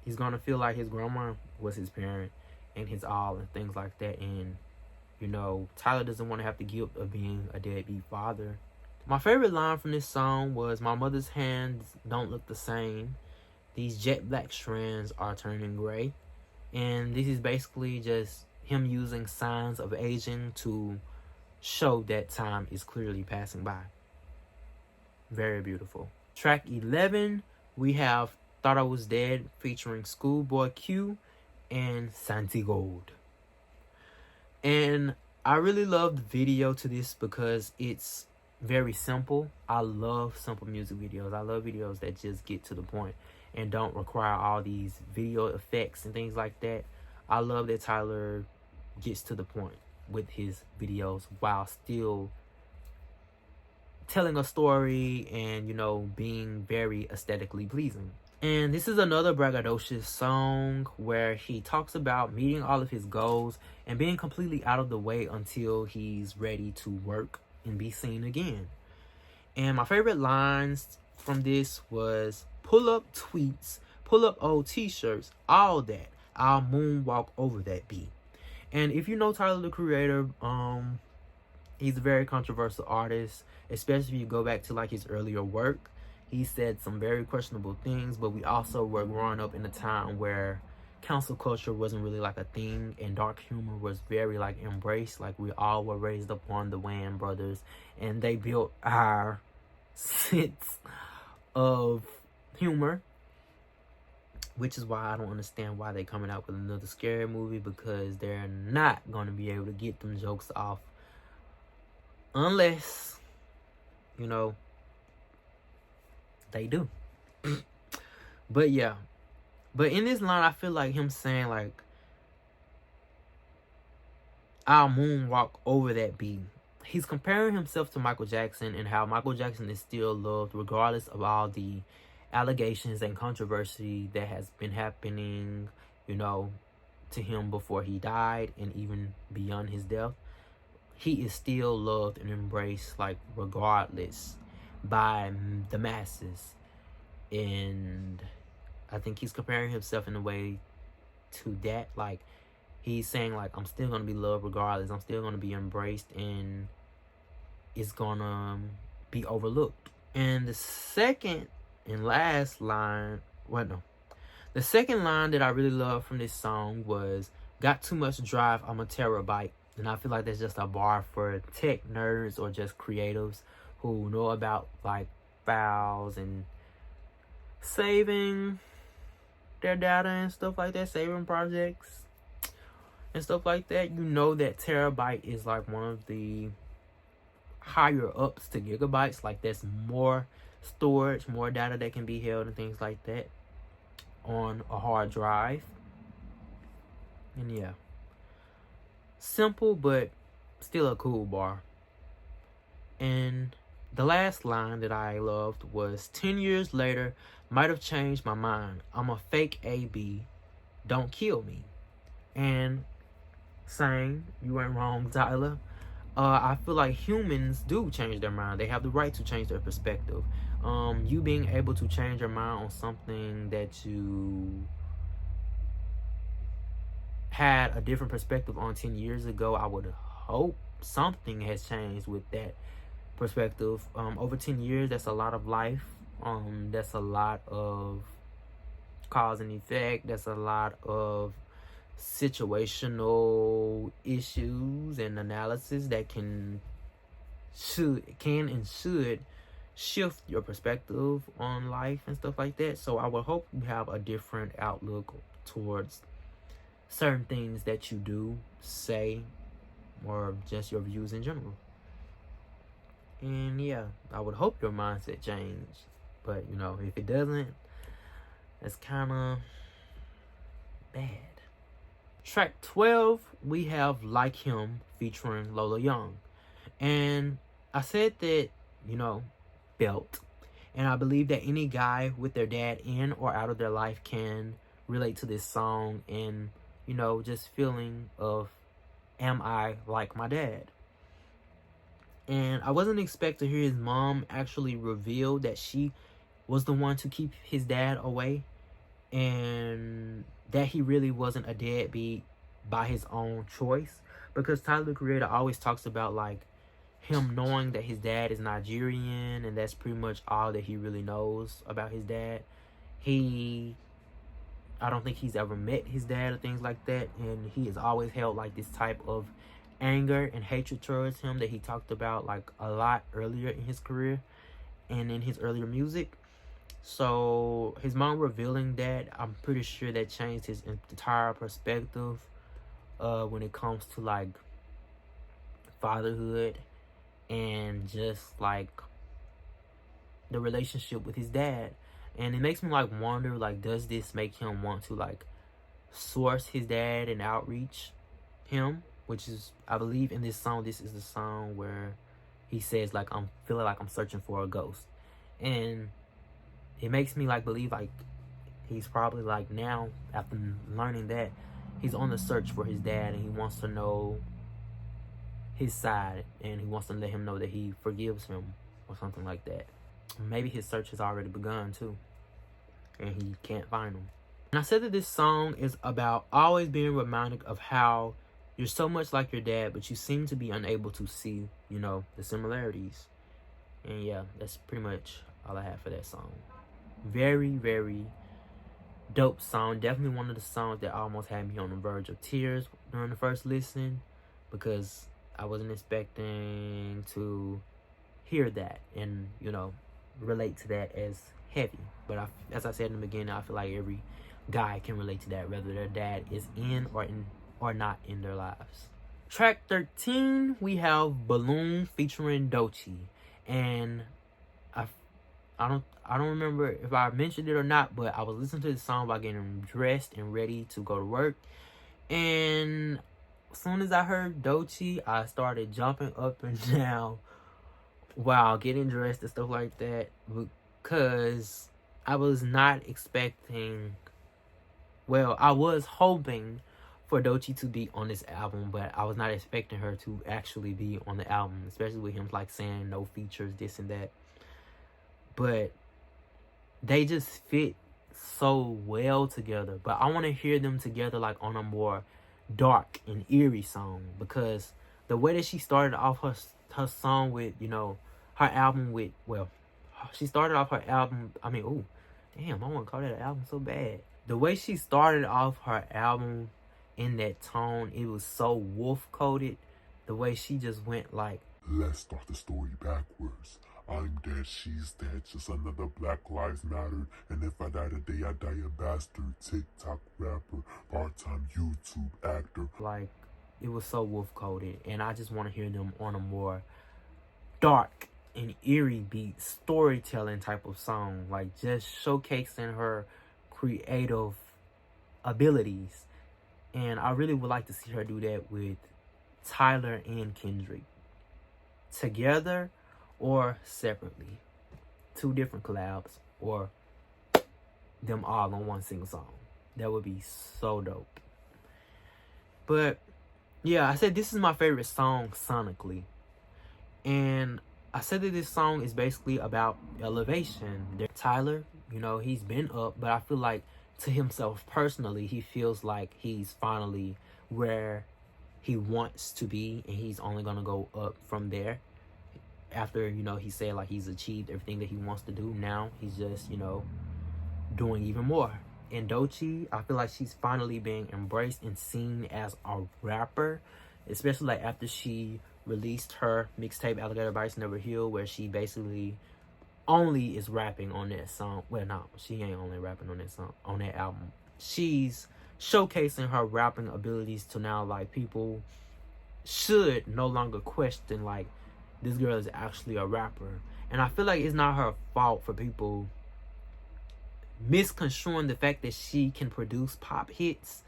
He's going to feel like his grandma was his parent and his all and things like that. And, you know, Tyler doesn't want to have the guilt of being a deadbeat father. My favorite line from this song was, "My mother's hands don't look the same. These jet black strands are turning gray." And this is basically just him using signs of aging to show that time is clearly passing by. Very beautiful. Track 11, we have "Thought I Was Dead" featuring Schoolboy Q and Santi Gold. And I really love the video to this because it's very simple. I love simple music videos. I love videos that just get to the point and don't require all these video effects and things like that. I love that Tyler gets to the point with his videos while still telling a story and, you know, being very aesthetically pleasing. And this is another braggadocious song where he talks about meeting all of his goals and being completely out of the way until he's ready to work and be seen again. And my favorite lines from this was, "Pull up tweets, pull up old t-shirts, all that. I'll moonwalk over that beat." And if you know Tyler, the Creator, he's a very controversial artist, especially if you go back to like his earlier work. He said some very questionable things, but we also were growing up in a time where cancel culture wasn't really like a thing, and dark humor was very like embraced. Like, we all were raised up on the Wayans brothers, and they built our sense of humor, which is why I don't understand why they're coming out with another scary movie, because they're not going to be able to get them jokes off unless, you know, they do. But yeah. But in this line, I feel like him saying like, "I'll moonwalk over that beat." He's comparing himself to Michael Jackson and how Michael Jackson is still loved regardless of all the allegations and controversy that has been happening, you know, to him before he died and even beyond his death. He is still loved and embraced, like, regardless, by the masses. And I think he's comparing himself in a way to that. Like, he's saying, like, I'm still going to be loved regardless. I'm still going to be embraced, and it's going to be overlooked. And the second and last line, the second line that I really love from this song was, "Got too much drive, I'm a terabyte." And I feel like that's just a bar for tech nerds or just creatives who know about like files and saving their data and stuff like that, saving projects and stuff like that. You know that terabyte is like one of the higher ups to gigabytes. Like, that's more storage, more data that can be held and things like that on a hard drive. And yeah, simple but still a cool bar. And the last line that I loved was, "10 years later, might have changed my mind. I'm a fake AB, don't kill me." And saying, you ain't wrong, Tyler. I feel like humans do change their mind. They have the right to change their perspective. You being able to change your mind on something that you had a different perspective on 10 years ago, I would hope something has changed with that perspective. Over 10 years, that's a lot of life. That's a lot of cause and effect. That's a lot of situational issues and analysis that can and should shift your perspective on life and stuff like that. So I would hope you have a different outlook towards certain things that you do, say, or just your views in general. And yeah, I would hope your mindset changed. But, you know, if it doesn't, that's kind of bad. Track 12, we have "Like Him" featuring Lola Young. And I said that, belt. And I believe that any guy with their dad in or out of their life can relate to this song and, just feeling of, am I like my dad? And I wasn't expecting to hear his mom actually reveal that she was the one to keep his dad away, and that he really wasn't a deadbeat by his own choice. Because Tyler the Creator always talks about like him knowing that his dad is Nigerian, and that's pretty much all that he really knows about his dad. I don't think he's ever met his dad or things like that, and he has always held like this type of anger and hatred towards him that he talked about like a lot earlier in his career and in his earlier music. So his mom revealing that, I'm pretty sure that changed his entire perspective when it comes to like fatherhood and just like the relationship with his dad. And it makes me like wonder, like, does this make him want to like source his dad and outreach him? Which is, I believe in this song, this is the song where he says like, I'm feeling like I'm searching for a ghost. And it makes me like believe like he's probably like now, after learning that, he's on the search for his dad, and he wants to know his side, and he wants to let him know that he forgives him or something like that. Maybe his search has already begun too, and he can't find him. And I said that this song is about always being reminded of how you're so much like your dad, but you seem to be unable to see, the similarities. And yeah, that's pretty much all I have for that song. Very, very dope song. Definitely one of the songs that almost had me on the verge of tears during the first listen, because I wasn't expecting to hear that and, relate to that as heavy. But as I said in the beginning, I feel like every guy can relate to that, whether their dad is in or not in their lives. Track 13, we have Balloon featuring Doechii. And I don't remember if I mentioned it or not, but I was listening to the song while getting dressed and ready to go to work. And as soon as I heard Doechii, I started jumping up and down while getting dressed and stuff like that, because I was not expecting, I was hoping for Doechii to be on this album, but I was not expecting her to actually be on the album, especially with him like saying no features, this and that. But they just fit so well together. But I want to hear them together like on a more dark and eerie song, because the way that she started off her song with, her album with, she started off her album, I want to call that an album so bad. The way she started off her album in that tone, it was so wolf-coded. The way she just went like, let's start the story backwards. I'm dead, she's dead, just another Black Lives Matter. And if I die today, I die a bastard. TikTok rapper, part-time YouTube actor. Like, it was so wolf-coded. And I just want to hear them on a more dark and eerie beat, storytelling type of song. Like, just showcasing her creative abilities. And I really would like to see her do that with Tyler and Kendrick. Together or separately. 2 different collabs, or them all on one single song. That would be so dope. But yeah, I said this is my favorite song sonically. And I said that this song is basically about elevation. Tyler, he's been up, but I feel like to himself personally, he feels like he's finally where he wants to be, and he's only gonna go up from there. After, he said like he's achieved everything that he wants to do. Now he's just, doing even more. And Doechii, I feel like she's finally being embraced and seen as a rapper, especially like after she released her mixtape Alligator Bites Never Heal, where she basically only is rapping on that song. Well, no, she ain't only rapping on that song, on that album. She's showcasing her rapping abilities to now, like, people should no longer question, like, this girl is actually a rapper. And I feel like it's not her fault for people misconstruing the fact that she can produce pop hits.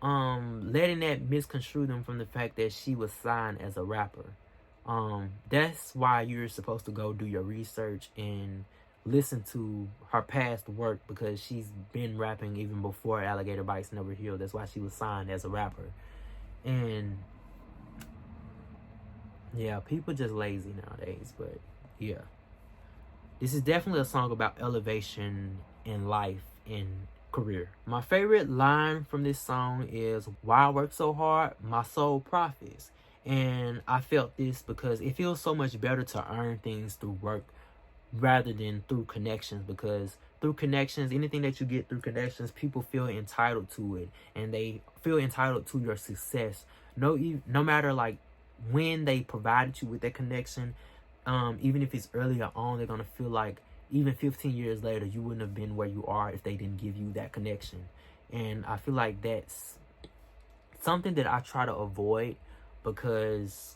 Letting that misconstrue them from the fact that she was signed as a rapper. That's why you're supposed to go do your research and listen to her past work, because she's been rapping even before Alligator Bites Never Healed. That's why she was signed as a rapper. And yeah, people just lazy nowadays. But yeah, this is definitely a song about elevation in life and career. My favorite line from this song is, "Why I work so hard, my soul profits." And I felt this because it feels so much better to earn things through work rather than through connections, because through connections, anything that you get through connections, people feel entitled to it, and they feel entitled to your success. No matter like when they provided you with that connection, even if it's earlier on, they're gonna feel like even 15 years later you wouldn't have been where you are if they didn't give you that connection. And I feel like that's something that I try to avoid, because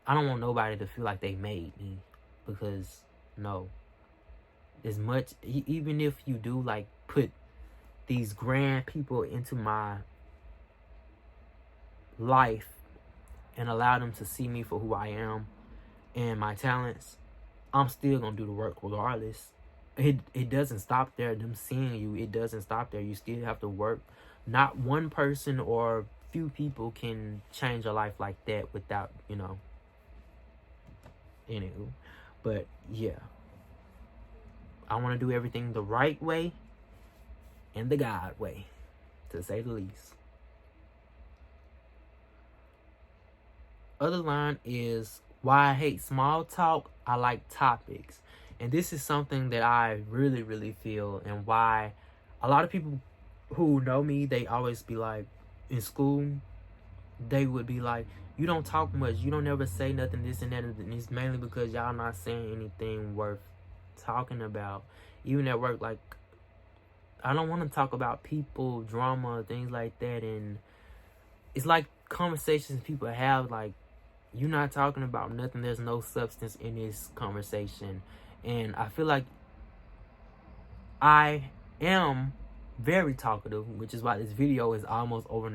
I don't want nobody to feel like they made me. Because no, as much, even if you do like put these grand people into my life and allow them to see me for who I am and my talents, I'm still gonna do the work regardless. It doesn't stop there. Them seeing you, it doesn't stop there. You still have to work. Not one person or few people can change a life like that without, anywho. But yeah, I want to do everything the right way and the God way, to say the least. Other line is, "Why I hate small talk, I like topics." And this is something that I really, really feel, and why a lot of people who know me, they always be like, in school, they would be like, "You don't talk much, you don't ever say nothing, this and that." And it's mainly because y'all not saying anything worth talking about. Even at work, like, I don't want to talk about people, drama, things like that. And it's like conversations people have, like, you're not talking about nothing. There's no substance in this conversation. And I feel like I am very talkative, which is why this video is almost over,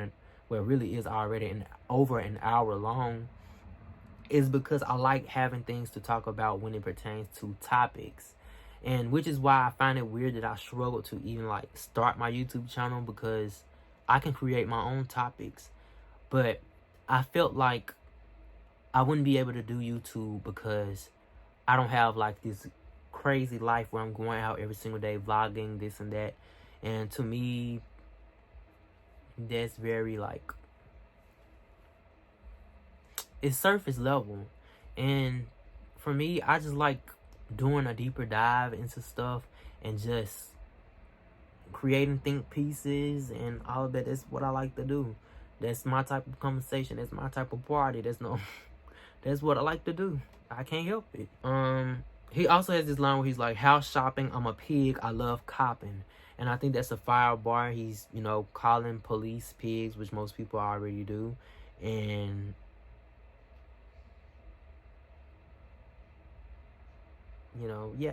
well, it really is already over an hour long, is because I like having things to talk about when it pertains to topics. And which is why I find it weird that I struggle to even like start my YouTube channel, because I can create my own topics. But I felt like I wouldn't be able to do YouTube because I don't have like this crazy life where I'm going out every single day vlogging this and that. And to me, that's very like, it's surface level. And for me, I just like doing a deeper dive into stuff and just creating think pieces and all of that. That's what I like to do. That's my type of conversation. That's my type of party. That's what I like to do. I can't help it. He also has this line where he's like, "House shopping, I'm a pig, I love copping." And I think that's a fire bar. He's, calling police pigs, which most people already do. And yeah.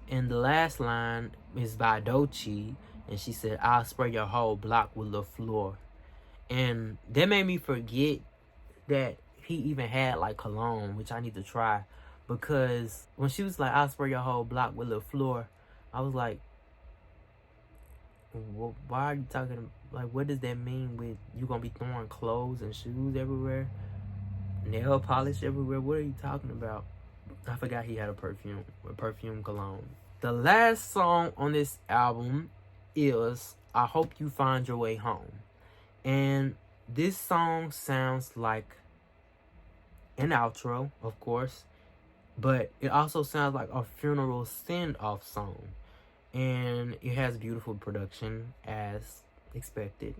And the last line is by Dochi, and she said, "I'll spray your whole block with LaFleur." And that made me forget that he even had like cologne, which I need to try. Because when she was like, "I'll spray your whole block with LaFleur," I was like, well, why are you talking, like, what does that mean with you gonna be throwing clothes and shoes everywhere? Nail polish everywhere? What are you talking about? I forgot he had a perfume cologne. The last song on this album is "I Hope You Find Your Way Home." And this song sounds like an outro, of course, but it also sounds like a funeral send-off song. And it has beautiful production, as expected.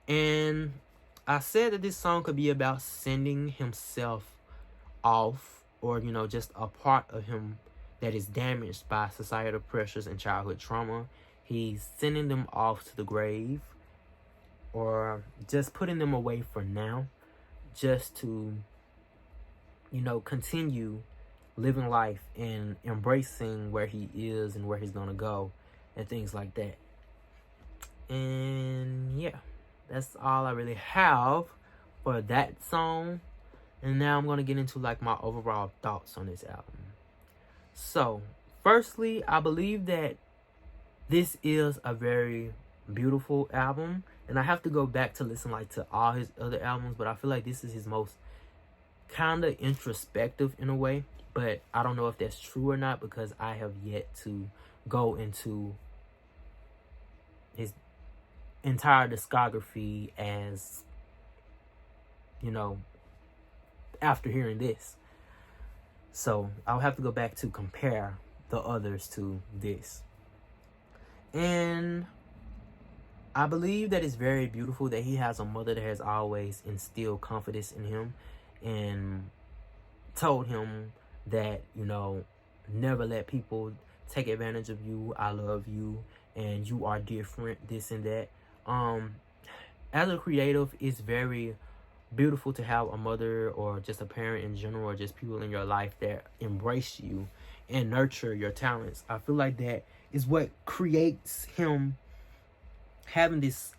And I said that this song could be about sending himself off, or, just a part of him that is damaged by societal pressures and childhood trauma. He's sending them off to the grave, or just putting them away for now, just to, continue living life and embracing where he is and where he's gonna go and things like that. And yeah, that's all I really have for that song. And now I'm going to get into like my overall thoughts on this album. So, firstly, I believe that this is a very beautiful album. And I have to go back to listen like to all his other albums, but I feel like this is his most kind of introspective in a way. But I don't know if that's true or not, because I have yet to go into his entire discography as, you know, after hearing this. So I'll have to go back to compare the others to this. And I believe that it's very beautiful that he has a mother that has always instilled confidence in him and told him that, you know, never let people take advantage of you. I love you and you are different, this and that. As a creative, it's very beautiful to have a mother or just a parent in general, or just people in your life that embrace you and nurture your talents. I feel like that is what creates him having this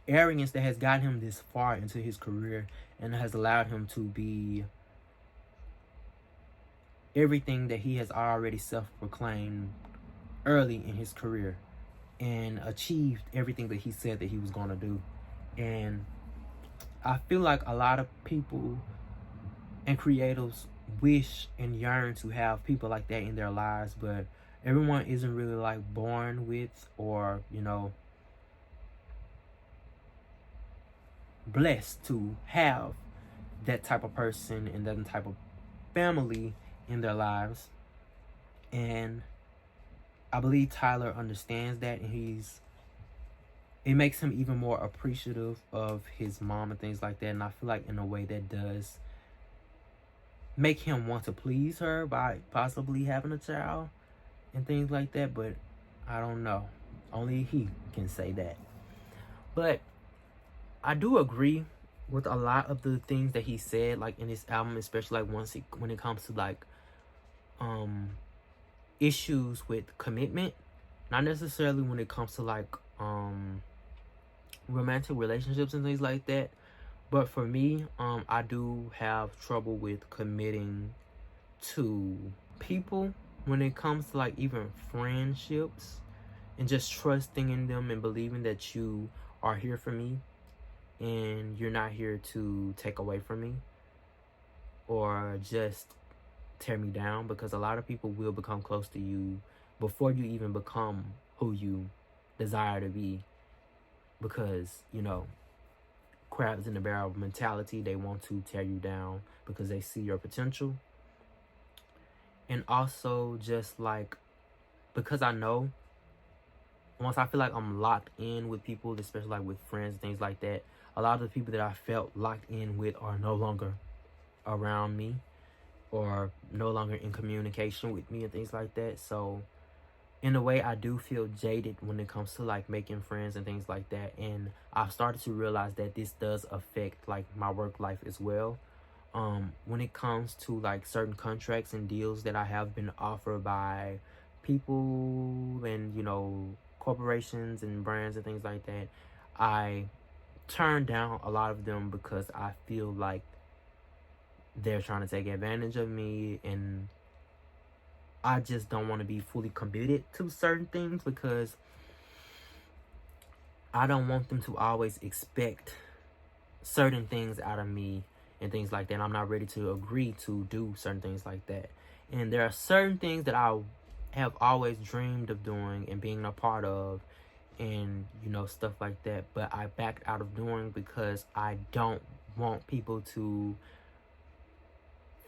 arrogance that has gotten him this far into his career and has allowed him to be everything that he has already self-proclaimed early in his career and achieved everything that he said that he was going to do. And I feel like a lot of people and creatives wish and yearn to have people like that in their lives, but everyone isn't really like born with, or, you know, blessed to have that type of person and that type of family in their lives. And I believe Tyler understands that, and it makes him even more appreciative of his mom and things like that. And I feel like in a way that does make him want to please her by possibly having a child and things like that. But I don't know. Only he can say that. But I do agree with a lot of the things that he said, like in this album, especially like when it comes to like issues with commitment. Not necessarily when it comes to like romantic relationships and things like that, but for me, I do have trouble with committing to people when it comes to like even friendships, and just trusting in them and believing that you are here for me and you're not here to take away from me or just tear me down, because a lot of people will become close to you before you even become who you desire to be, because, you know, crabs in the barrel mentality. They want to tear you down because they see your potential. And also just like, because I know once I feel like I'm locked in with people, especially like with friends and things like that, a lot of the people that I felt locked in with are no longer around me or no longer in communication with me and things like that. So in a way, I do feel jaded when it comes to like making friends and things like that. And I've started to realize that this does affect like my work life as well. When it comes to like certain contracts and deals that I have been offered by people and, you know, corporations and brands and things like that, I turn down a lot of them because I feel like they're trying to take advantage of me, and I just don't want to be fully committed to certain things because I don't want them to always expect certain things out of me and things like that. I'm not ready to agree to do certain things like that. And there are certain things that I have always dreamed of doing and being a part of, and, you know, stuff like that. But I backed out of doing because I don't want people to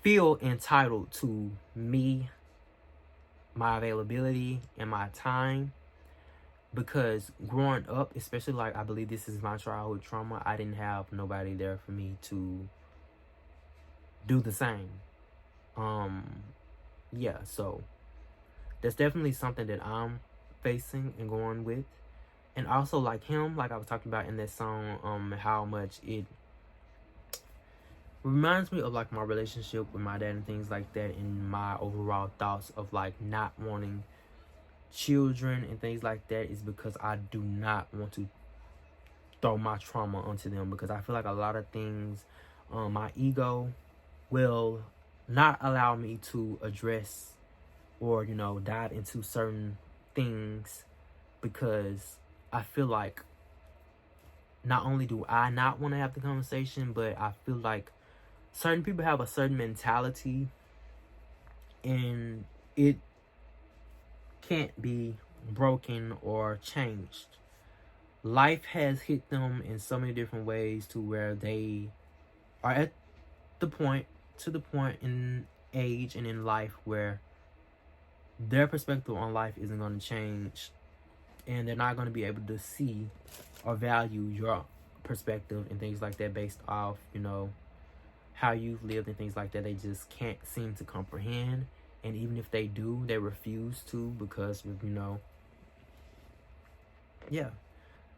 feel entitled to me, my availability, and my time. Because growing up, especially like I believe this is my childhood trauma, I didn't have nobody there for me to do the same. Yeah, so that's definitely something that I'm facing and going with. And also like him, like I was talking about in that song, how much it reminds me of like my relationship with my dad and things like that, and my overall thoughts of like not wanting children and things like that is because I do not want to throw my trauma onto them, because I feel like a lot of things, my ego will not allow me to address or, you know, dive into certain things, because I feel like not only do I not want to have the conversation, but I feel like certain people have a certain mentality and it can't be broken or changed. Life has hit them in so many different ways to where they are at the point in age and in life where their perspective on life isn't going to change, and they're not going to be able to see or value your perspective and things like that based off, you know, how you've lived and things like that. They just can't seem to comprehend, and even if they do, they refuse to, because of, you know, yeah.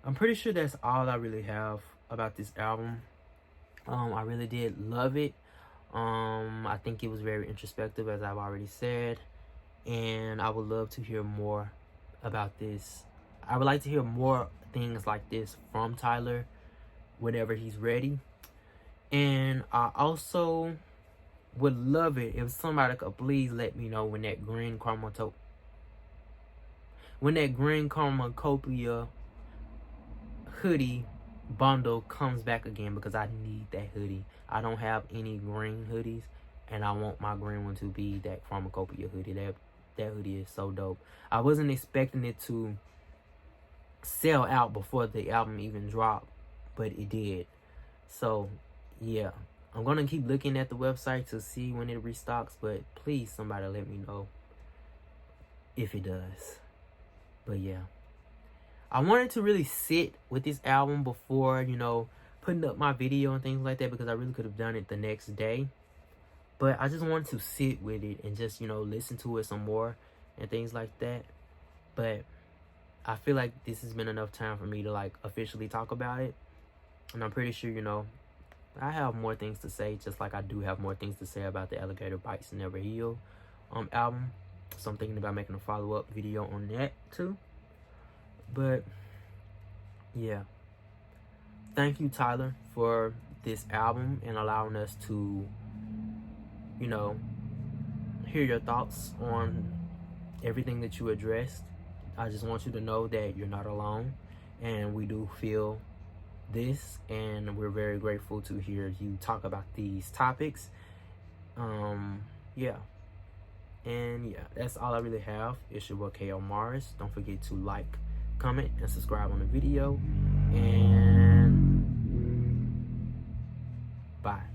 I'm pretty sure that's all I really have about this album. I really did love it. I think it was very introspective, as I've already said, and I would love to hear more about this. I would like to hear more things like this from Tyler whenever he's ready. And I also would love it if somebody could please let me know when that green Chromakopia hoodie bundle comes back again, because I need that hoodie. I don't have any green hoodies, and I want my green one to be that Chromakopia hoodie. That hoodie is so dope. I wasn't expecting it to sell out before the album even dropped, but it did. So yeah, I'm gonna keep looking at the website to see when it restocks, but please somebody let me know if it does. But yeah, I wanted to really sit with this album before, you know, putting up my video and things like that, because I really could have done it the next day. But I just wanted to sit with it and just, you know, listen to it some more and things like that. But I feel like this has been enough time for me to, like, officially talk about it. And I'm pretty sure, you know, I have more things to say, just like I do have more things to say about the Alligator Bites Never Heal album. So I'm thinking about making a follow-up video on that too. But yeah, thank you, Tyler, for this album and allowing us to, you know, hear your thoughts on everything that you addressed. I just want you to know that you're not alone, and we do feel this, and we're very grateful to hear you talk about these topics. Yeah. And yeah, that's all I really have. It's your boy Komaris. Don't forget to like, comment, and subscribe on the video. And bye.